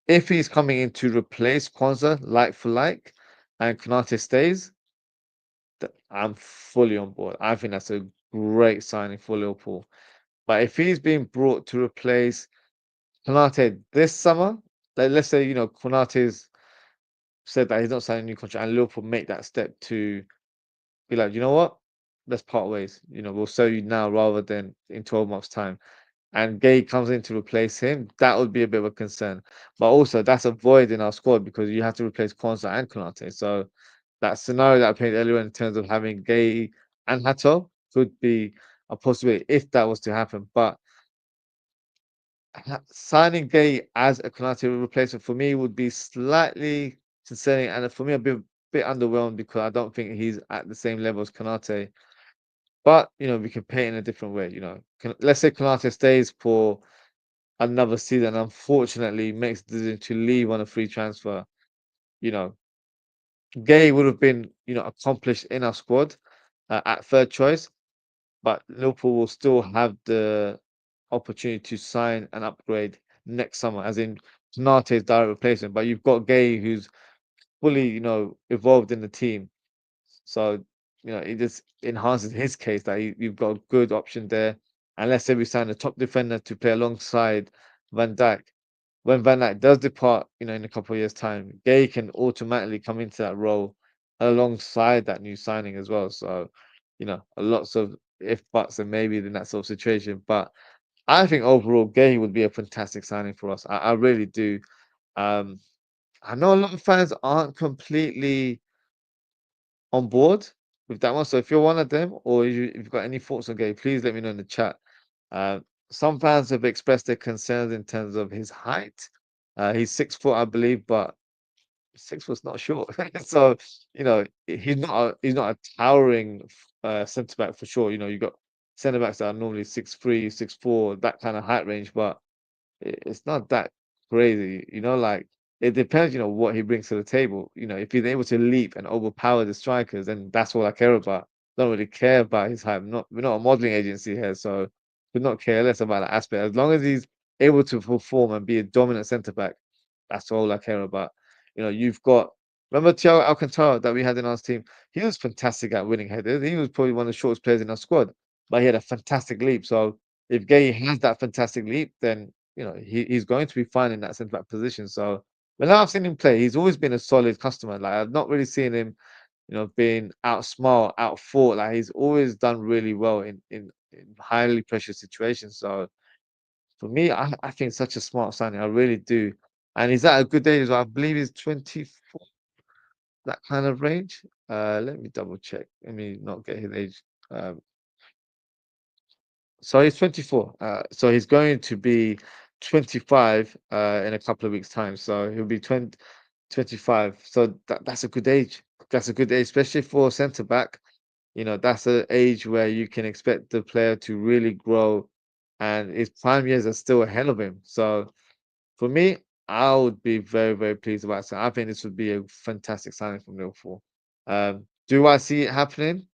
if he's coming in to replace Quansah like for like, and Konate stays, I'm fully on board. I think that's a great signing for Liverpool. But if he's being brought to replace Konate this summer, like let's say Konate's said that he's not signing a new contract, and Liverpool make that step to be like, you know what, let's part ways. We'll sell you now rather than in 12 months' time. And Guehi comes in to replace him, that would be a bit of a concern. But also, that's a void in our squad because you have to replace Quansah and Konate. So that scenario that I painted earlier in terms of having Guehi and Hato could be a possibility if that was to happen. But signing Guehi as a Konate replacement for me would be slightly concerning, and for me, I'd be a bit underwhelmed because I don't think he's at the same level as Konate. But we can paint in a different way. Let's say Konate stays for another season, unfortunately makes the decision to leave on a free transfer. You know, Gay would have been, accomplished in our squad at third choice, but Liverpool will still have the opportunity to sign and upgrade next summer, as in Konate's direct replacement. But you've got Gay, who's fully, evolved in the team. So, it just enhances his case that you've got a good option there. And let's say we sign a top defender to play alongside Van Dijk. When Van Dijk does depart, in a couple of years' time, Gay can automatically come into that role alongside that new signing as well. So, a lots of if buts and maybe in that sort of situation. But I think overall, Gay would be a fantastic signing for us. I really do. Um, I know a lot of fans aren't completely on board with that one. So if you're one of them, or if you've got any thoughts on Gay, please let me know in the chat. Uh, some fans have expressed their concerns in terms of his height. He's 6 foot, I believe, but 6 foot's not short. So he's not a towering centre back for sure. You got centre backs that are normally 6'3", 6'4", that kind of height range, but it's not that crazy. Like it depends. What he brings to the table. If he's able to leap and overpower the strikers, then that's all I care about. Don't really care about his height. We're not a modeling agency here, so we not care less about that aspect. As long as he's able to perform and be a dominant centre back, that's all I care about. You've got remember Thiago Alcantara that we had in our team. He was fantastic at winning headers. He was probably one of the shortest players in our squad, but he had a fantastic leap. So if Gay has that fantastic leap, then he's going to be fine in that centre back position. So when I've seen him play, he's always been a solid customer. Like I've not really seen him, being outsmart, outfought. Like he's always done really well in highly pressure situations. So for me, I think it's such a smart signing. I really do. And he's at a good age as well. I believe he's 24, that kind of range. Let me double check. Let me not get his age. Um, so he's 24. So he's going to be 25 in a couple of weeks' time. So he'll be 25. So that's a good age. That's a good age, especially for centre back. That's an age where you can expect the player to really grow, and his prime years are still ahead of him. So for me, I would be very, very pleased about it. I think this would be a fantastic signing from Liverpool. Do I see it happening?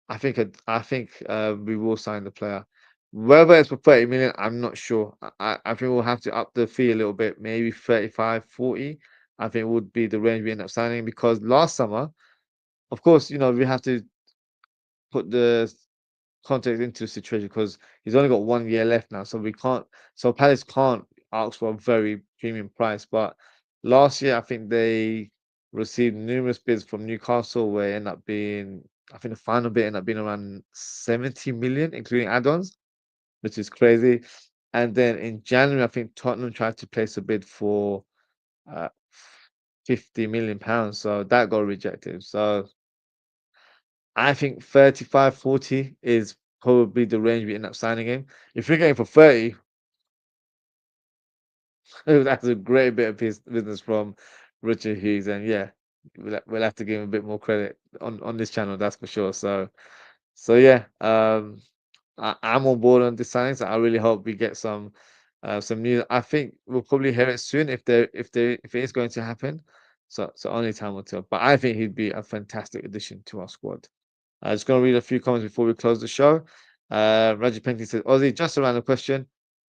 I think we will sign the player. Whether it's for 30 million, I'm not sure. I think we'll have to up the fee a little bit, maybe 35, 40. I think would be the range we end up signing because last summer, of course, we have to put the context into the situation because he's only got 1 year left now, so we can't. So Palace can't ask for a very premium price. But last year, I think they received numerous bids from Newcastle, where it ended up being, I think the final bid ended up being around 70 million, including add-ons, which is crazy. And then in January, I think Tottenham tried to place a bid for uh, 50 million pounds, so that got rejected. So I think 35, 40 is probably the range we end up signing him. If you're getting for 30, that's a great bit of business from Richard Hughes. And yeah, we'll have to give him a bit more credit on this channel, that's for sure. So yeah, I'm on board on this signing. So I really hope we get some news. I think we'll probably hear it soon if it is going to happen. So only time will tell. But I think he'd be a fantastic addition to our squad. I'm just going to read a few comments before we close the show. Raji Painting says, Ozzy, just around the question,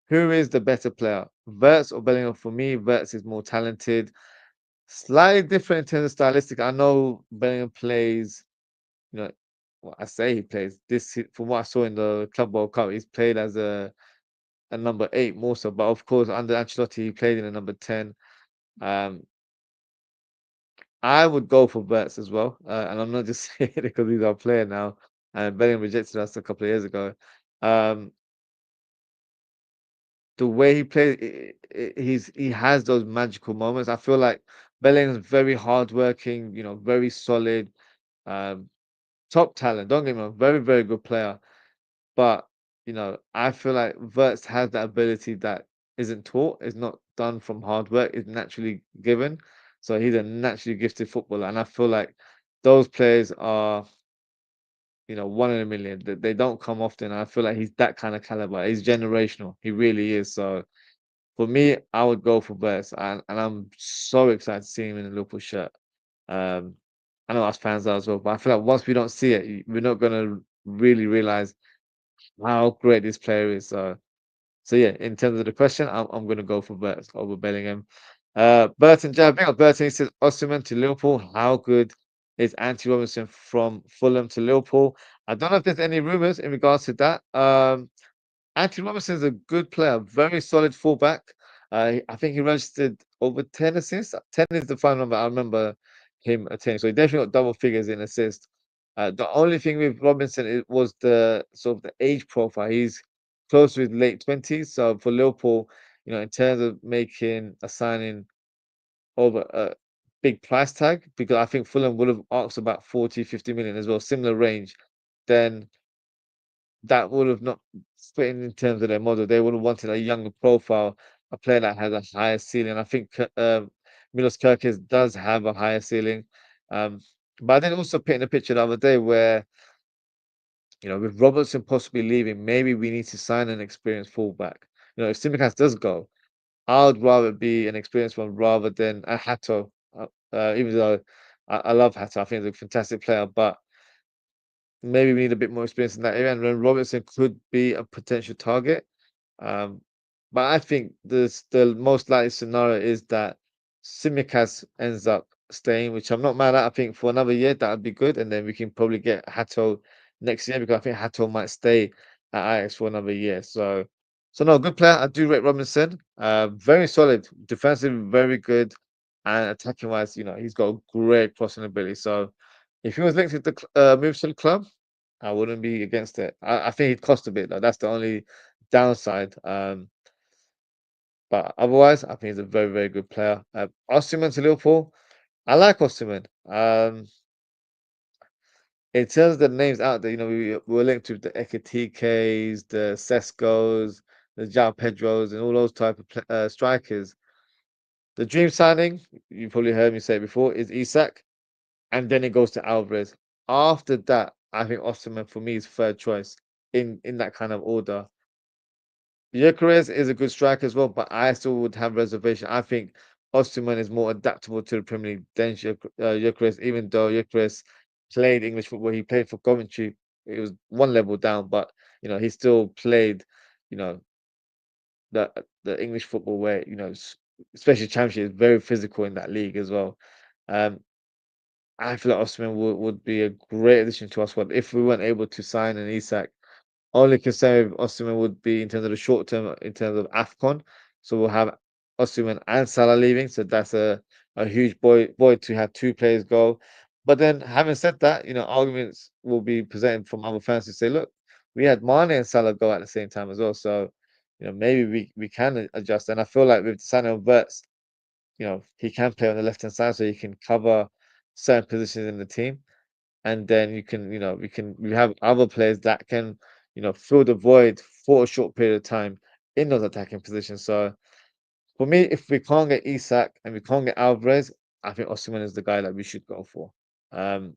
who is the better player, Wirtz or Bellingham? For me, Wirtz is more talented, slightly different in terms of stylistic. I know Bellingham plays, you know, well, I say he plays this from what I saw in the Club World Cup. He's played as a number 8 more so, but of course under Ancelotti he played in a number 10. Um, I would go for Wirtz as well, and I'm not just saying it because he's our player now. And Bellingham rejected us a couple of years ago. Um, the way he plays, he has those magical moments. I feel like Bellingham's very hardworking, very solid, um, top talent. Don't get me wrong, very very good player. But I feel like Wirtz has that ability that isn't taught, is not done from hard work, is naturally given. So he's a naturally gifted footballer, and I feel like those players are, one in a million. They don't come often. And I feel like he's that kind of caliber. He's generational. He really is. So for me, I would go for Wirtz, and I'm so excited to see him in a Liverpool shirt. Um, I know us fans are as well, but I feel like once we don't see it, we're not gonna really realize how great this player is. So yeah, in terms of the question, I'm gonna go for Wirtz over Bellingham. Burton Jab, big up Burton. He says Osimhen to Liverpool. How good is Anthony Robinson from Fulham to Liverpool? I don't know if there's any rumors in regards to that. Anthony Robinson is a good player, very solid fullback. I think he registered over 10 assists. 10 is the final number I remember him attaining. So he definitely got double figures in assists. The only thing with Robinson was the sort of the age profile. He's close to his late 20s. So for Liverpool, in terms of making a signing over a big price tag, because I think Fulham would have asked about 40, 50 million as well, similar range, then that would have not fit in terms of their model. They would have wanted a younger profile, a player that has a higher ceiling. I think Milos Kerkez does have a higher ceiling. Um, but I did also paint a picture the other day where, with Robertson possibly leaving, maybe we need to sign an experienced fullback. If Tsimikas does go, I would rather be an experienced one rather than a Hato. Even though I love Hato, I think he's a fantastic player, but maybe we need a bit more experience in that area. And then Robertson could be a potential target. Um, but I think the most likely scenario is that Simicast ends up staying, which I'm not mad at. I think for another year that would be good, and then we can probably get Hato next year because I think Hato might stay at Ajax for another year. So no, good player. I do rate Robinson. Very solid, defensively very good, and attacking wise, he's got a great crossing ability. So if he was linked to the move to the club, I wouldn't be against it. I think he'd cost a bit though. That's the only downside. But otherwise, I think he's a very, very good player. Osimhen to Liverpool, I like Osimhen. In terms of the names out there, we're linked to the Ekitikes, the Sescos, the João Pedros, and all those type of strikers. The dream signing, you probably heard me say it before, is Isak, and then it goes to Alvarez. After that, I think Osimhen for me is third choice in that kind of order. Gyökeres is a good striker as well, but I still would have reservation. I think Osimhen is more adaptable to the Premier League than Gyökeres, even though Gyökeres played English football. He played for Coventry. It was one level down, but he still played, you know, the English football where especially Championship is very physical in that league as well. Um, I feel like Osimhen would be a great addition to our squad if we weren't able to sign an Isak. Only concern with Osimhen would be in terms of the short term, in terms of AFCON. So we'll have Osimhen and Salah leaving. So that's a huge void to have two players go. But then, having said that, arguments will be presented from other fans to say, look, we had Mane and Salah go at the same time as well. So, maybe we can adjust. And I feel like with the signing of Wirtz, he can play on the left hand side, so he can cover certain positions in the team, and then you can, we have other players that can, fill the void for a short period of time in those attacking positions. So for me, if we can't get Isak and we can't get Alvarez, I think Osimhen is the guy that we should go for. Um,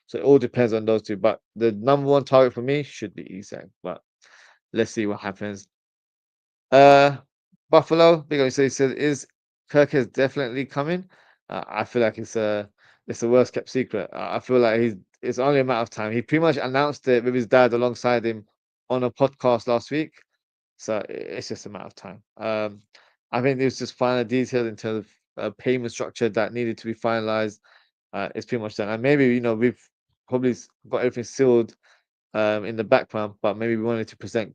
so it all depends on those two. But the number one target for me should be Isak. But let's see what happens. Uh, Buffalo, because he said, is Kerkez definitely coming? I feel like it's a worst kept secret. I feel like it's only a matter of time. He pretty much announced it with his dad alongside him on a podcast last week, so it's just a matter of time. I think there's just final details in terms of payment structure that needed to be finalized. It's pretty much done, and maybe we've probably got everything sealed in the background, but maybe we wanted to present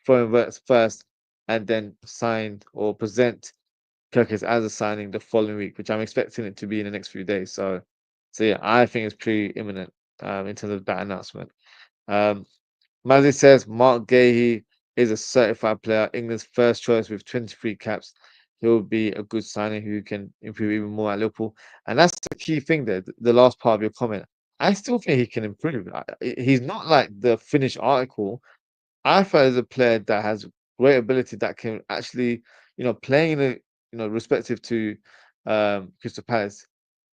Florian Wirtz first and then signed or present Kerekz as a signing the following week, which I'm expecting it to be in the next few days. So yeah, I think it's pretty imminent in terms of that announcement. Um, Mazzy says Marc Guehi is a certified player, England's first choice with 23 caps. He'll be a good signing who can improve even more at Liverpool. And that's the key thing there, the last part of your comment. I still think he can improve. He's not like the finished article. I feel as a player that has great ability that can actually, playing in a, respective to Crystal Palace,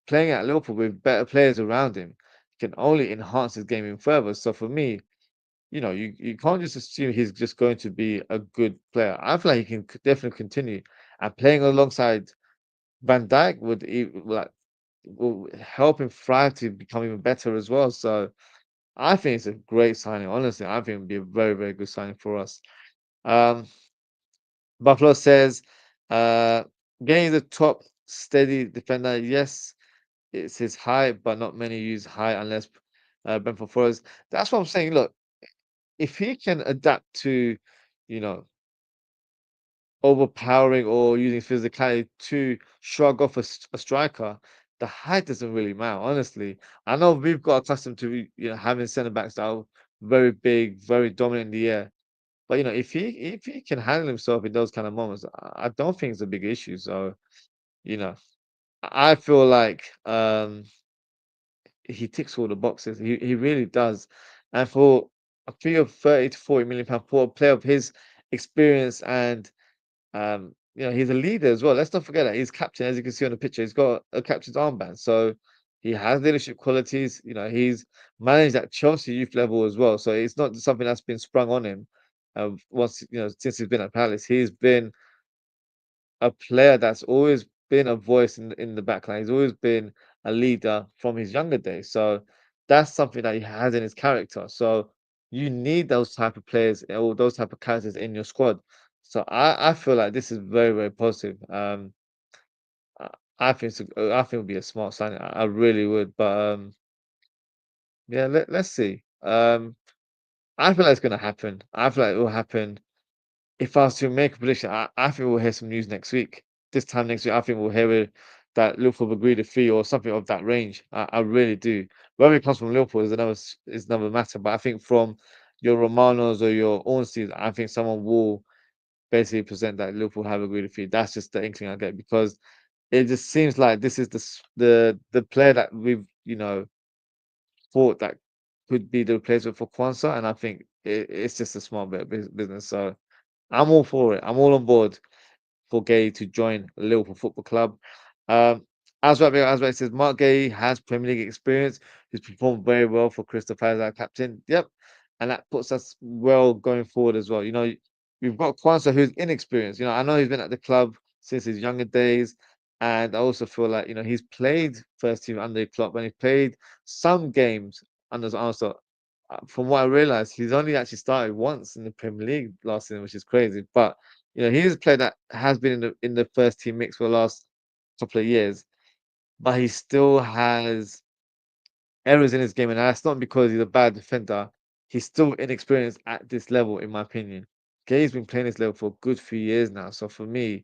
playing at Liverpool with better players around him can only enhance his game even further. So for me, you can't just assume he's just going to be a good player. I feel like he can definitely continue. And playing alongside Van Dijk will help him thrive to become even better as well. So I think it's a great signing. Honestly, I think it'd be a very, very good signing for us. Um, Buffalo says, getting the top steady defender. Yes, it's his height, but not many use height unless Brentford Forest. That's what I'm saying. Look, if he can adapt to, you know, overpowering or using physicality to shrug off a striker, the height doesn't really matter, honestly. I know we've got accustomed to having centre backs that are very big, very dominant in the air. But if he can handle himself in those kind of moments, I don't think it's a big issue. So, you know, I feel like he ticks all the boxes. He really does. And for a fee of 30 to 40 million pound for a player of his experience and he's a leader as well. Let's not forget that he's captain, as you can see on the picture. He's got a captain's armband, so he has leadership qualities. He's managed at Chelsea youth level as well, so it's not something that's been sprung on him. Once since he's been at Palace, he's been a player that's always been a voice in the backline. He's always been a leader from his younger days. So that's something that he has in his character. So you need those type of players or those type of characters in your squad. So I feel like this is very, very positive. I I think it would be a smart signing. I really would. But yeah, let's see. I feel like it's gonna happen. I feel like it will happen. If I was to make a prediction, I think we'll hear some news next week. This time next week, I think we'll hear that Liverpool have agreed a fee or something of that range. I really do. Whether it comes from Liverpool is another matter. But I think from your Romanos or your Ornsteins, I think someone will basically present that Liverpool have agreed a fee. That's just the inkling I get because it just seems like this is the player that we've thought that could be the replacement for Quansah, and I think it's just a smart bit of business. So I'm all for it. I'm all on board for Guehi to join Liverpool Football Club. Um, as well, it says Marc Guehi has Premier League experience. He's performed very well for Crystal Palace, our captain. Yep, and that puts us well going forward as well. We've got Quansah who's inexperienced. I know he's been at the club since his younger days, and I also feel like he's played first team under Klopp and he's played some games under Arne Slot. From what I realized, he's only actually started once in the Premier League last season, which is crazy. But he's a player that has been in the first team mix for the last couple of years, but he still has errors in his game, and that's not because he's a bad defender. He's still inexperienced at this level, in my opinion. Gay's been playing this level for a good few years now, so for me,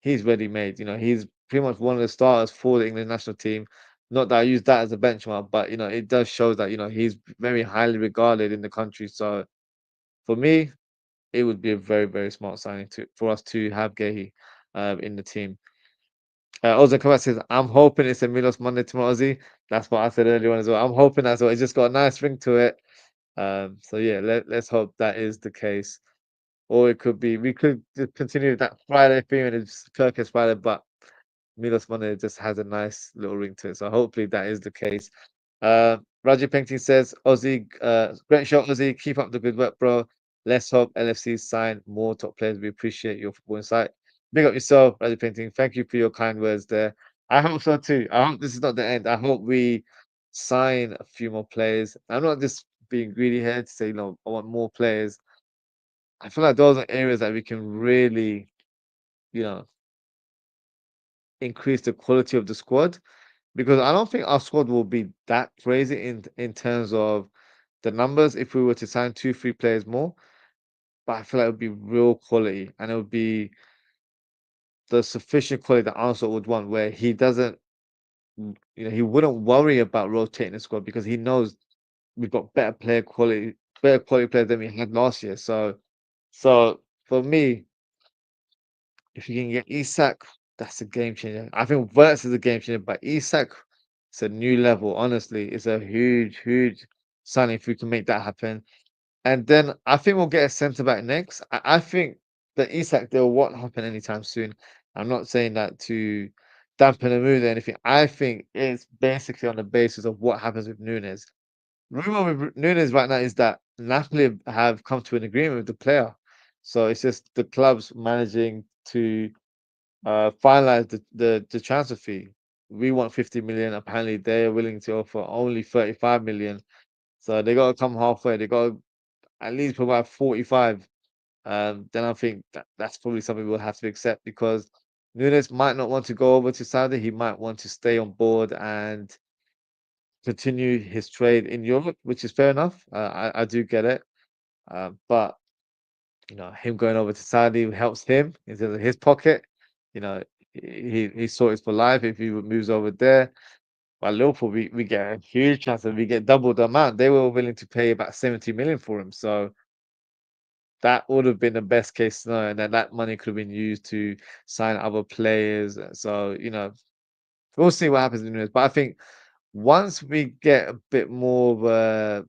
he's ready made. He's pretty much one of the starters for the England national team. Not that I use that as a benchmark, but it does show that he's very highly regarded in the country. So for me, it would be a very, very smart signing for us to have Guehi in the team. Ozan Kabak says, I'm hoping it's a Milos Monday tomorrow, Ozzy. That's what I said earlier on as well. I'm hoping that's what it's just got a nice ring to it. So yeah, let's hope that is the case. Or it could be we could just continue with that Friday theme and it's Kerkez Friday, but Milos Monday just has a nice little ring to it. So hopefully that is the case. Raji Painting says, Aussie, great show, Aussie. Keep up the good work, bro. Let's hope LFC sign more top players. We appreciate your football insight. Big up yourself, Raji Painting. Thank you for your kind words there. I hope so too. I hope this is not the end. I hope we sign a few more players. I'm not just being greedy here to say, I want more players. I feel like those are areas that we can really, you know, increase the quality of the squad because I don't think our squad will be that crazy in terms of the numbers if we were to sign two, three players more. But I feel like it would be real quality and it would be the sufficient quality that Arne Slot would want, where he doesn't, he wouldn't worry about rotating the squad because he knows we've got better quality players than we had last year. So for me, if you can get Isak, that's a game changer. I think Wirtz is a game changer, but Isak, it's a new level. Honestly, it's a huge, huge signing if we can make that happen. And then I think we'll get a centre back next. I think the Isak deal won't happen anytime soon. I'm not saying that to dampen the mood or anything. I think it's basically on the basis of what happens with Nunes. Rumor with Nunes right now is that Napoli have come to an agreement with the player. So it's just the club's managing to finalize the transfer fee. We want 50 million. Apparently, they're willing to offer only 35 million. So they got to come halfway. They got to at least provide 45. Then I think that's probably something we'll have to accept because Nunes might not want to go over to Saudi. He might want to stay on board and continue his trade in Europe, which is fair enough. I do get it. But him going over to Saudi helps him in terms of his pocket. You know, he's sorted for life if he moves over there. But Liverpool, we get a huge chance and we get double the amount. They were willing to pay about 70 million for him. So that would have been the best case scenario. And then that money could have been used to sign other players. So, we'll see what happens in the news. But I think once we get a bit more of a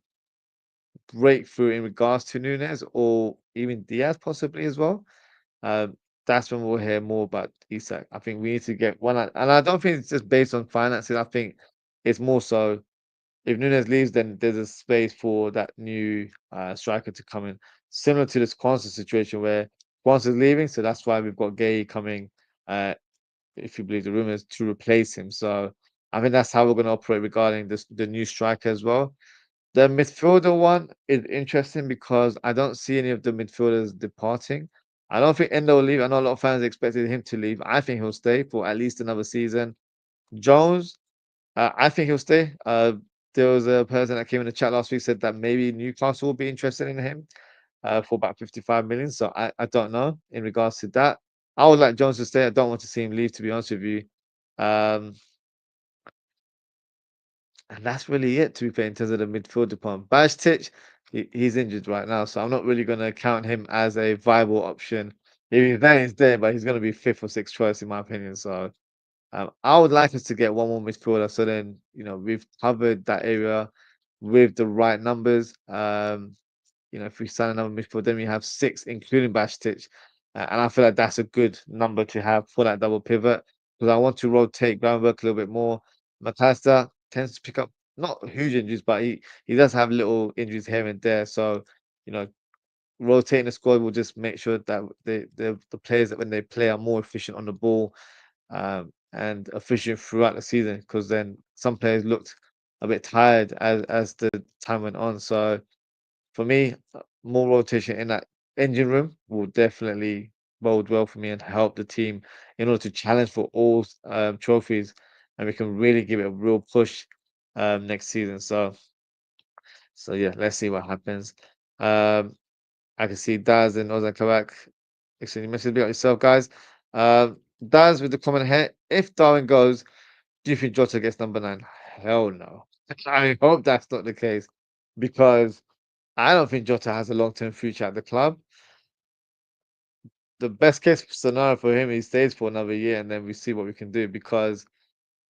breakthrough in regards to Nunes or even Diaz possibly as well, um, that's when we'll hear more about Isak. I think we need to get one, and I don't think it's just based on finances. I think it's more so if Nunes leaves, then there's a space for that new striker to come in, similar to this Quansah situation where Quansah is leaving, so that's why we've got Guehi coming, if you believe the rumors, to replace him. So I think that's how we're going to operate regarding the new striker as well. The midfielder one is interesting because I don't see any of the midfielders departing. I don't think Endo will leave. I know a lot of fans expected him to leave. I think he'll stay for at least another season. Jones, I think he'll stay. There was a person that came in the chat last week said that maybe Newcastle will be interested in him for about 55 million. So I don't know in regards to that. I would like Jones to stay. I don't want to see him leave, to be honest with you. Um, And that's really it, to be fair, in terms of the midfield department. Bajtic, he's injured right now, so I'm not really going to count him as a viable option. If he's there, he's there, but he's going to be fifth or sixth choice, in my opinion. So I would like us to get one more midfielder. So then, we've covered that area with the right numbers. If we sign another midfielder, then we have six, including Bajtic. And I feel like that's a good number to have for that double pivot because I want to rotate groundwork a little bit more. Matasta tends to pick up not huge injuries, but he does have little injuries here and there. So, you know, rotating the squad will just make sure that the players that when they play are more efficient on the ball and efficient throughout the season. Because then some players looked a bit tired as the time went on. So for me, more rotation in that engine room will definitely bode well for me and help the team in order to challenge for all trophies, and we can really give it a real push next season. So yeah, let's see what happens. Um, I can see Daz and Ozan Kabak. Excellent message about yourself, guys. Daz with the comment here. If Darwin goes, do you think Jota gets number 9? Hell no. I hope that's not the case because I don't think Jota has a long-term future at the club. The best case scenario for him, he stays for another year and then we see what we can do because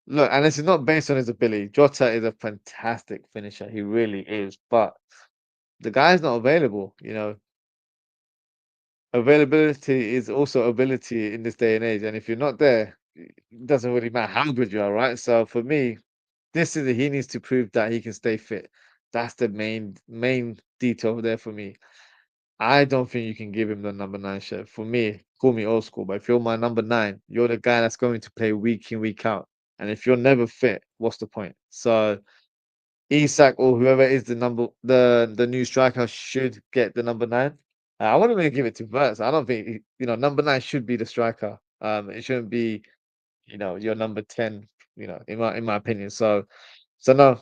look, and this is not based on his ability. Jota is a fantastic finisher. He really is. But the guy's not available. Availability is also ability in this day and age. And if you're not there, it doesn't really matter how good you are, right? So for me, he needs to prove that he can stay fit. That's the main detail there for me. I don't think you can give him the number 9 shirt. For me, call me old school, but if you're my number 9, you're the guy that's going to play week in, week out. And if you're never fit, what's the point? So Isak or whoever is the new striker should get the number 9. I wouldn't really give it to Wirtz. I don't think number 9 should be the striker. It shouldn't be your number 10. In my opinion. So no,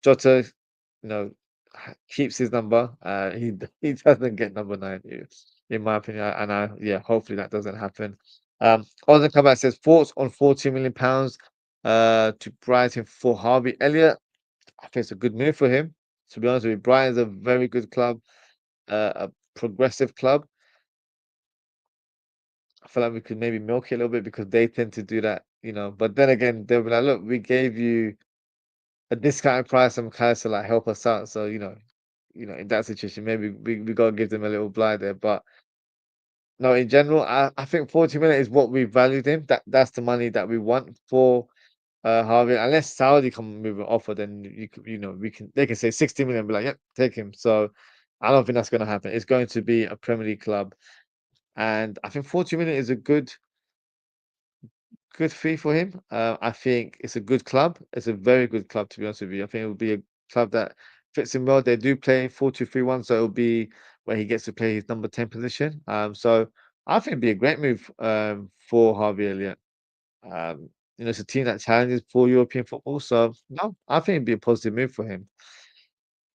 Jota, keeps his number. He doesn't get number 9, in my opinion. And yeah, hopefully that doesn't happen. Ozan Kabak says thoughts on £40 million to Brighton for Harvey Elliott. I think it's a good move for him. To be honest with you, Brighton's a very good club, a progressive club. I feel like we could maybe milk it a little bit because they tend to do that. But then again, they'll be like, look, we gave you a discounted price and kind of like help us out. So, in that situation, maybe we gotta give them a little blind there. But no, in general, I think 40 million is what we valued him. That's the money that we want for Harvey. Unless Saudi come with an offer, then they can say 60 million and be like, yep, take him. So I don't think that's gonna happen. It's going to be a Premier League club. And I think 40 million is a good fee for him. I think it's a good club. It's a very good club, to be honest with you. I think it will be a club that fits him well. They do play 4-2-3-1, so it'll be where he gets to play his number 10 position. So I think it'd be a great move for Harvey Elliott. It's a team that challenges for European football. So no, I think it'd be a positive move for him.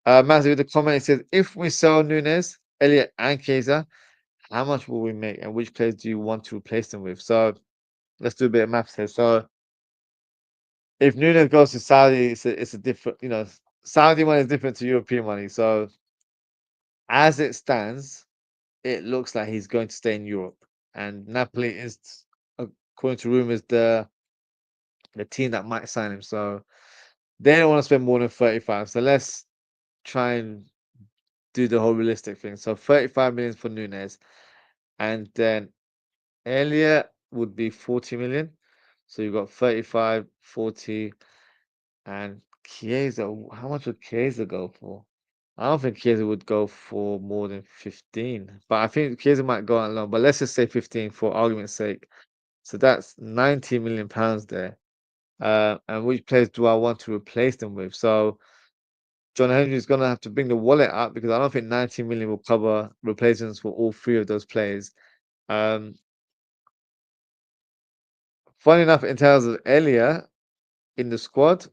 Mazzy with the comment, he says, if we sell Nunes, Elliott, and Kaiser, how much will we make, and which players do you want to replace them with? So let's do a bit of maths here. So if Nunes goes to Saudi, it's a different, Saudi money is different to European money. So as it stands, it looks like he's going to stay in Europe. And Napoli is, according to rumors, the team that might sign him. So they don't want to spend more than 35. So let's try and do the whole realistic thing. So 35 million for Nunes. And then Elliot would be 40 million. So you've got 35, 40. And Chiesa, how much would Chiesa go for? I don't think Chiesa would go for more than 15, but I think Chiesa might go on loan. But let's just say 15 for argument's sake. So that's 90 million pounds there. And which players do I want to replace them with? So John Henry is going to have to bring the wallet up because I don't think 90 million will cover replacements for all three of those players. Um, Funny enough, in terms of Elia in the squad,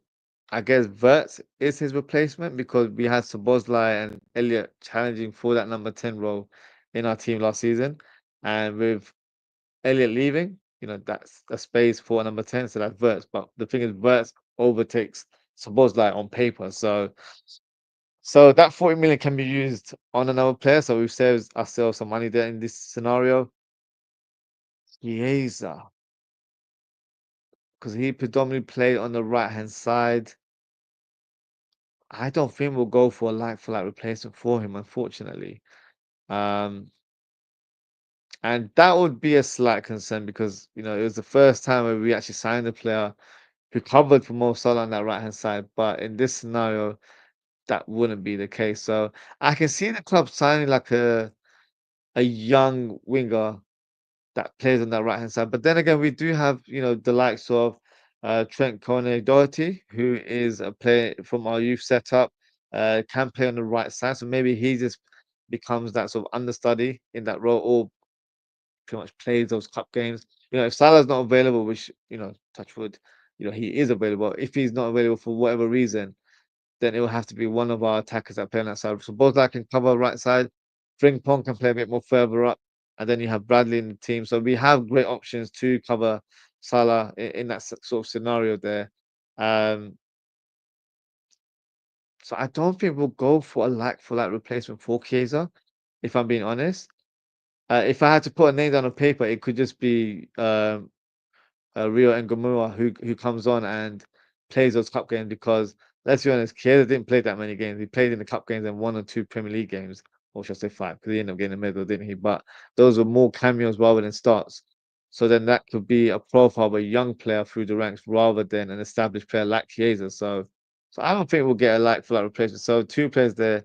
I guess Wirtz is his replacement because we had Szoboszlai and Elliot challenging for that number 10 role in our team last season. And with Elliot leaving, that's a space for number 10, so that's Wirtz. But the thing is, Wirtz overtakes Szoboszlai on paper. So that 40 million can be used on another player. So we've saved ourselves some money there in this scenario. Chiesa, because he predominantly played on the right hand side. I don't think we'll go for a like-for-like replacement for him, unfortunately. Um, and that would be a slight concern because it was the first time where we actually signed a player who covered for Mo Salah on that right-hand side. But in this scenario, that wouldn't be the case. So I can see the club signing like a young winger that plays on that right-hand side. But then again, we do have, the likes of Trent Doherty, who is a player from our youth setup, can play on the right side. So maybe he just becomes that sort of understudy in that role or pretty much plays those cup games. If Salah's not available, which, touch wood, he is available. If he's not available for whatever reason, then it will have to be one of our attackers that play on that side. So both I can cover right side. Frimpong can play a bit more further up, and then you have Bradley in the team. So we have great options to cover Salah in that sort of scenario there. Um, so I don't think we'll go for a like replacement for Chiesa, if I'm being honest. If I had to put a name down on paper, it could just be Rio Ngamua who comes on and plays those cup games because let's be honest, Chiesa didn't play that many games. He played in the cup games and 1 or 2 Premier League games, or should I say 5? Because he ended up getting a medal, didn't he? But those were more cameos rather than starts. So then that could be a profile of a young player through the ranks rather than an established player like Chiesa. So I don't think we'll get a like for like replacement. So 2 players there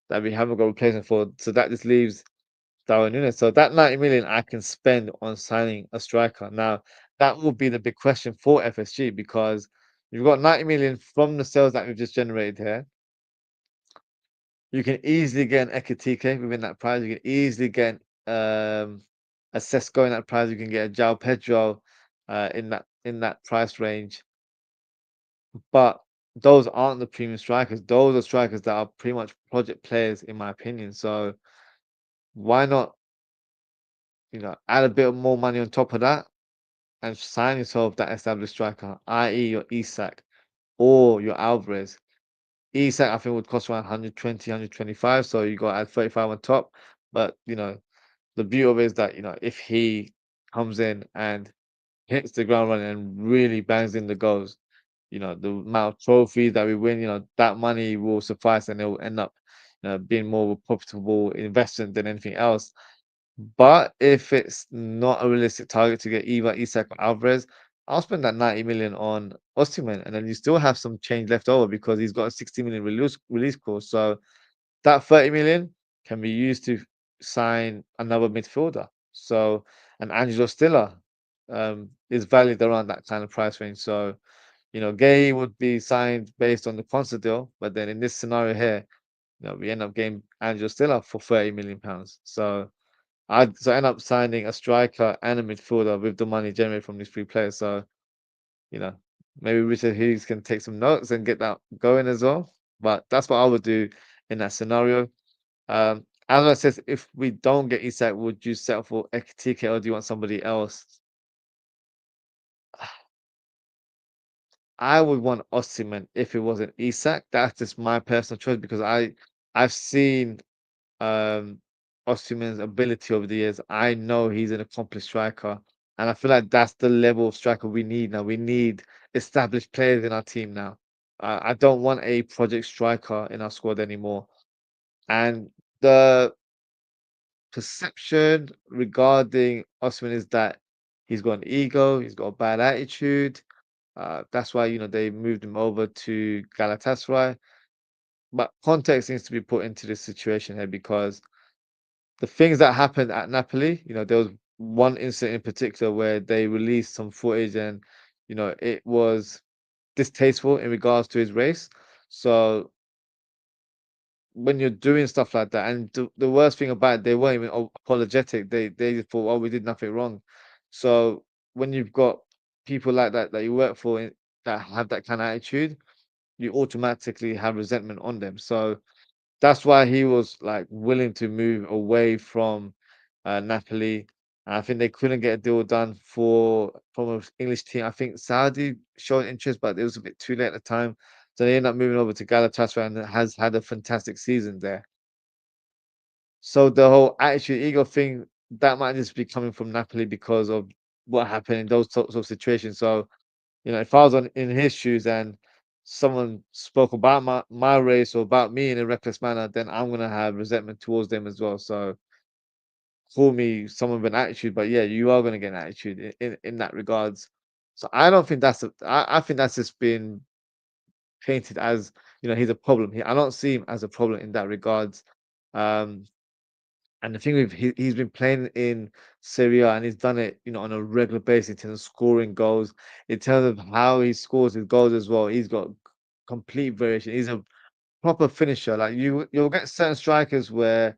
that we haven't got replacement for. So that just leaves Darwin Núñez. So that 90 million I can spend on signing a striker. Now, that will be the big question for FSG because you've got 90 million from the sales that we've just generated here. You can easily get an Ekitike within that price. You can easily get a Sesko in that price. You can get a João Pedro in that price range. But those aren't the premium strikers. Those are strikers that are pretty much project players, in my opinion. So why not, add a bit more money on top of that and sign yourself that established striker, i.e., your Isak or your Alvarez. Isak, I think, would cost around 120, 125, so you got to add 35 on top. But, the beauty of it is that, if he comes in and hits the ground running and really bangs in the goals, the amount of trophies that we win, that money will suffice and it will end up being more of a profitable investment than anything else. But if it's not a realistic target to get either Isak or Alvarez, I'll spend that 90 million on Osimhen, and then you still have some change left over because he's got a 60 million release clause. So that 30 million can be used to sign another midfielder. So and Angelo Stiller is valued around that kind of price range. So Guehi would be signed based on the Quansah deal, but then in this scenario here, we end up getting Angelo Stiller for 30 million pounds. So I end up signing a striker and a midfielder with the money generated from these 3 players. So, you know, maybe Richard Hughes can take some notes and get that going as well. But that's what I would do in that scenario. As I said, if we don't get Isak, would you settle for Ekitike or do you want somebody else? I would want Osimhen if it wasn't Isak. That's just my personal choice because I've seen Osimhen's ability over the years. I know he's an accomplished striker, and I feel like that's the level of striker we need now. We need established players in our team now. I don't want a project striker in our squad anymore. And the perception regarding Osimhen is that he's got an ego, he's got a bad attitude. That's why they moved him over to Galatasaray. But context needs to be put into this situation here because the things that happened at Napoli, there was one incident in particular where they released some footage and, it was distasteful in regards to his race. So when you're doing stuff like that, and the worst thing about it, they weren't even apologetic. They just thought, oh, we did nothing wrong. So when you've got people like that you work for that have that kind of attitude, you automatically have resentment on them. So that's why he was like willing to move away from Napoli. And I think they couldn't get a deal done from an English team. I think Saudi showed interest, but it was a bit too late at the time. So they ended up moving over to Galatasaray and has had a fantastic season there. So the whole attitude ego thing that might just be coming from Napoli because of what happened in those sorts of situations. So if I was in his shoes and someone spoke about my race or about me in a reckless manner, then I'm gonna have resentment towards them as well. So call me someone with an attitude, but yeah, you are gonna get an attitude in that regards. So I don't think I think that's just been painted as he's a problem. I don't see him as a problem in that regards. Um, and the thing with he's been playing in Serie A and he's done it, on a regular basis in terms of scoring goals, in terms of how he scores his goals as well. He's got complete variation. He's a proper finisher. Like you'll get certain strikers where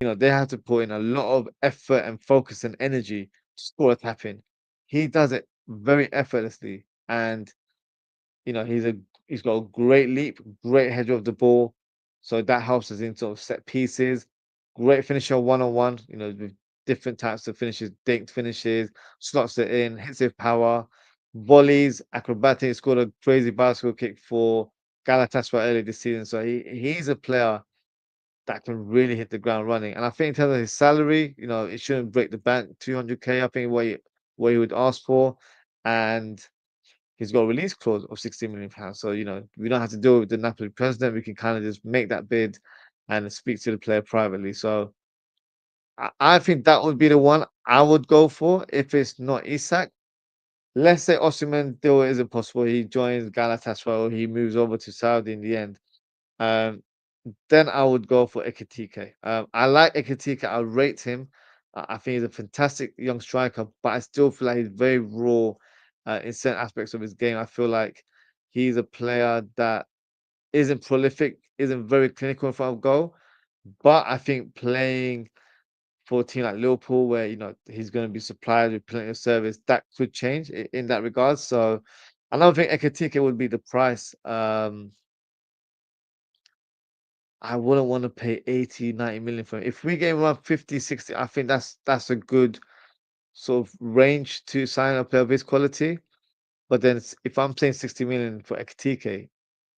they have to put in a lot of effort and focus and energy to score a tap in. He does it very effortlessly, and he's got a great leap, great header of the ball, so that helps us in sort of set pieces. Great finisher one on one, with different types of finishes, dinked finishes, slots it in, hits with power, volleys, acrobatic. Scored a crazy bicycle kick for Galatasaray earlier this season. So he's a player that can really hit the ground running. And I think in terms of his salary, it shouldn't break the bank. 200K, I think, what he would ask for, and he's got a release clause of 60 million pounds. So, we don't have to deal with the Napoli president. We can kind of just make that bid and speak to the player privately. So I think that would be the one I would go for if it's not Isak. Let's say Osimhen deal isn't possible. He joins Galatasaray or he moves over to Saudi in the end. Um, then I would go for Ekitike. I like Ekitike. I rate him. I think he's a fantastic young striker, but I still feel like he's very raw in certain aspects of his game. I feel like he's a player that isn't prolific, isn't very clinical in front of goal. But I think playing for a team like Liverpool, where he's going to be supplied with plenty of service, that could change in that regard. So I don't think Ekitike would be the price. I wouldn't want to pay 80, 90 million for him. If we get him around 50, 60, I think that's a good sort of range to sign a player of his quality. But then if I'm paying 60 million for Ekitike,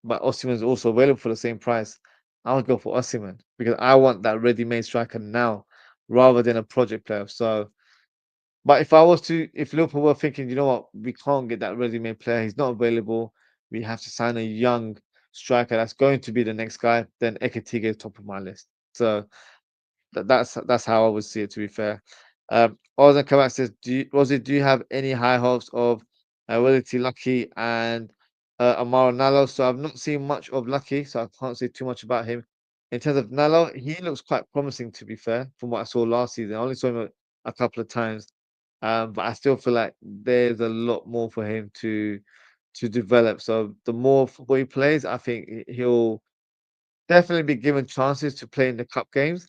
but Osimhen is also available for the same price, I would go for Osimhen because I want that ready-made striker now rather than a project player. So, but if Liverpool were thinking, you know what, we can't get that ready-made player, he's not available, we have to sign a young striker that's going to be the next guy, then Ekitike is top of my list. So that's how I would see it. To be fair, Ozan Kabak says, do you have any high hopes of Willie Lucky and Amaro Nalo? So I've not seen much of Lucky, so I can't say too much about him. In terms of Nalo, he looks quite promising. To be fair, from what I saw last season, I only saw him a couple of times, but I still feel like there's a lot more for him to develop. So the more football he plays, I think he'll definitely be given chances to play in the cup games,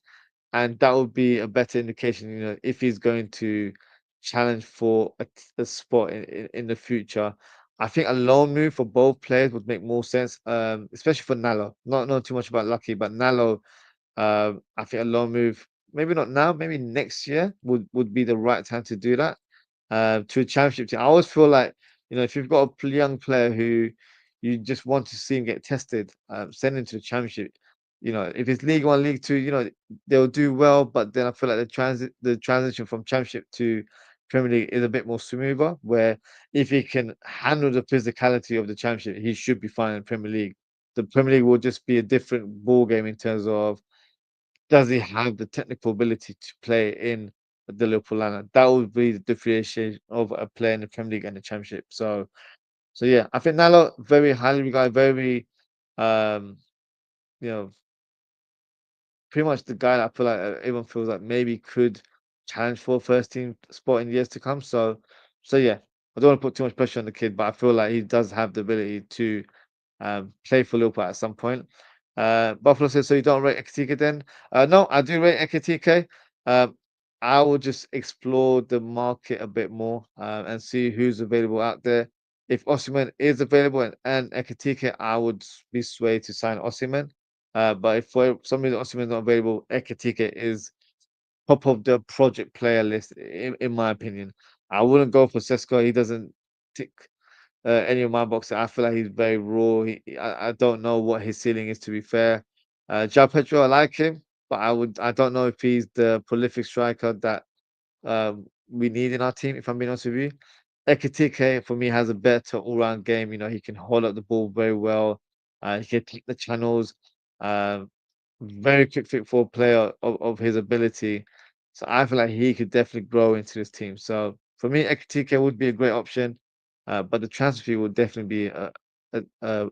and that would be a better indication, if he's going to challenge for a spot in the future. I think a loan move for both players would make more sense, especially for Nalo. Not too much about Lucky, but Nalo, I think a loan move, maybe not now, maybe next year would be the right time to do that. To a championship team. I always feel like, if you've got a young player who you just want to see him get tested, send him to the championship. If it's League One, League Two, they'll do well, but then I feel like the transition from championship to Premier League is a bit more smoother, where if he can handle the physicality of the championship, he should be fine in Premier League. The Premier League will just be a different ball game in terms of, does he have the technical ability to play in the Liverpool lineup? That would be the differentiation of a player in the Premier League and the Championship. So yeah, I think Nalo very highly regarded, very um, you know, pretty much the guy that I feel like everyone feels like maybe could challenge for a first team spot in years to come. So yeah, I don't want to put too much pressure on the kid, but I feel like he does have the ability to play for Liverpool at some point. Buffalo says, so you don't rate Ekitike then? No, I do rate Ekitike. Um, I will just explore the market a bit more and see who's available out there. If Osimhen is available and Ekitike, I would be swayed to sign Osimhen. But if for some reason Osimhen is not available, Ekitike is top of the project player list, in my opinion. I wouldn't go for Sesko. He doesn't tick any of my boxes. I feel like he's very raw. I don't know what his ceiling is, to be fair. João Pedro, I like him, but I don't know if he's the prolific striker that we need in our team, if I'm being honest with you. Ekitike, for me, has a better all-round game. He can hold up the ball very well. He can take the channels. Um, Very quick fit for a player of his ability. So I feel like he could definitely grow into this team. So for me, Ekitike would be a great option, but the transfer fee would definitely be a, a,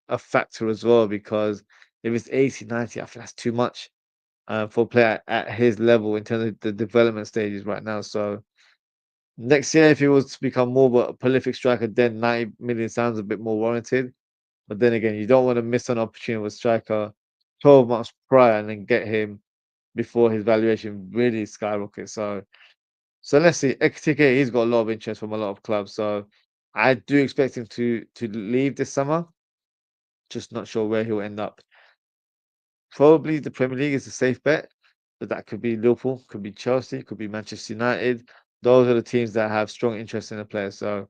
a factor as well, because if it's 80, 90, I think that's too much for a player at his level in terms of the development stages right now. So next year, if he was to become more of a prolific striker, then 90 million sounds a bit more warranted. But then again, you don't want to miss an opportunity with a striker 12 months prior and then get him before his valuation really skyrockets. So let's see. Ekitike, he's got a lot of interest from a lot of clubs. So I do expect him to leave this summer. Just not sure where he'll end up. Probably the Premier League is a safe bet, but that could be Liverpool, could be Chelsea, could be Manchester United. Those are the teams that have strong interest in the player. So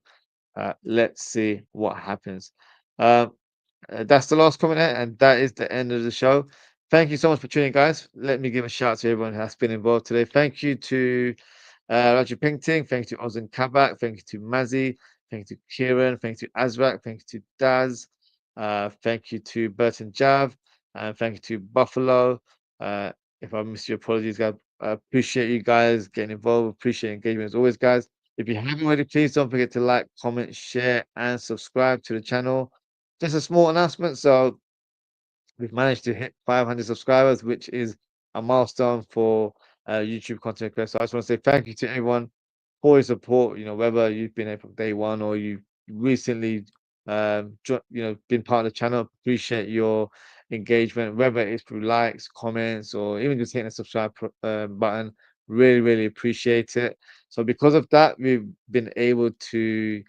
let's see what happens. Um, that's the last comment there, and that is the end of the show. Thank you so much for tuning, guys. Let me give a shout out to everyone who has been involved today. Thank you to Raju Painting. Thank you to Ozan Kabak. Thank you to Mazzy. Thank you to Kieran. Thank you to Azrak. Thank you to Daz. Thank you to Burton Jav. And thank you to Buffalo. Uh, if I missed your apologies, guys. I appreciate you guys getting involved. Appreciate engagement as always, guys. If you haven't already, please don't forget to like, comment, share, and subscribe to the channel. Just a small announcement. So we've managed to hit 500 subscribers, which is a milestone for YouTube content creators. So I just want to say thank you to everyone for your support. You know, whether you've been here from day one or you recently, been part of the channel. Appreciate your engagement, whether it's through likes, comments, or even just hitting the subscribe button. Really, really appreciate it. So because of that, we've been able to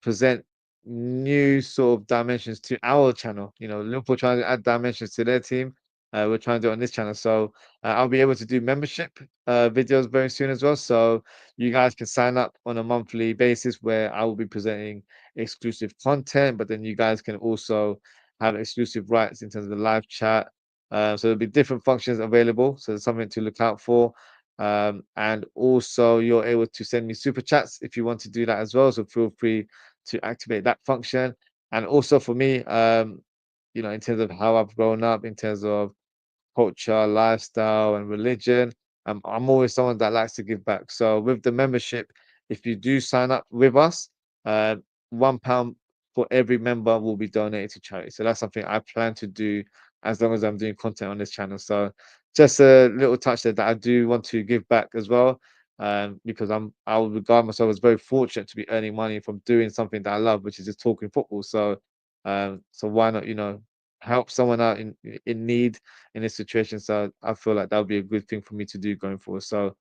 present new sort of dimensions to our channel. You know, Liverpool trying to add dimensions to their team. We're trying to do it on this channel. So I'll be able to do membership videos very soon as well. So you guys can sign up on a monthly basis where I will be presenting exclusive content, but then you guys can also have exclusive rights in terms of the live chat. So there'll be different functions available. So there's something to look out for. And also you're able to send me super chats if you want to do that as well. So feel free to activate that function. And also for me, in terms of how I've grown up, in terms of culture, lifestyle, and religion, I'm always someone that likes to give back. So with the membership, if you do sign up with us, £1 for every member will be donated to charity. So that's something I plan to do as long as I'm doing content on this channel. So just a little touch there that I do want to give back as well. Because I would regard myself as very fortunate to be earning money from doing something that I love, which is just talking football. So why not, help someone out in need in this situation? So I feel like that would be a good thing for me to do going forward. So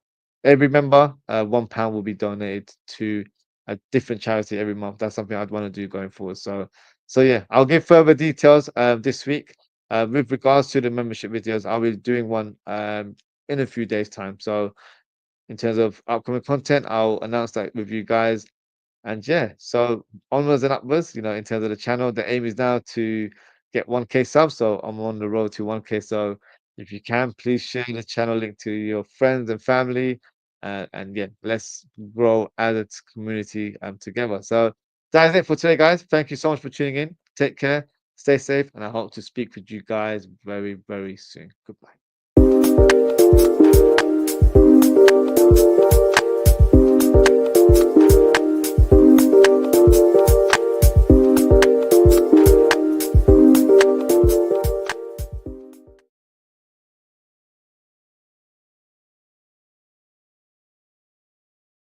every member, £1 will be donated to a different charity every month. That's something I'd want to do going forward. So yeah, I'll give further details this week. With regards to the membership videos, I'll be doing one in a few days' time. So in terms of upcoming content, I'll announce that with you guys. And yeah, so onwards and upwards, in terms of the channel, the aim is now to get 1K subs. So I'm on the road to 1K. So if you can, please share the channel link to your friends and family. And yeah, let's grow as a community together. So that's it for today, guys. Thank you so much for tuning in. Take care, stay safe, and I hope to speak with you guys very, very soon. Goodbye.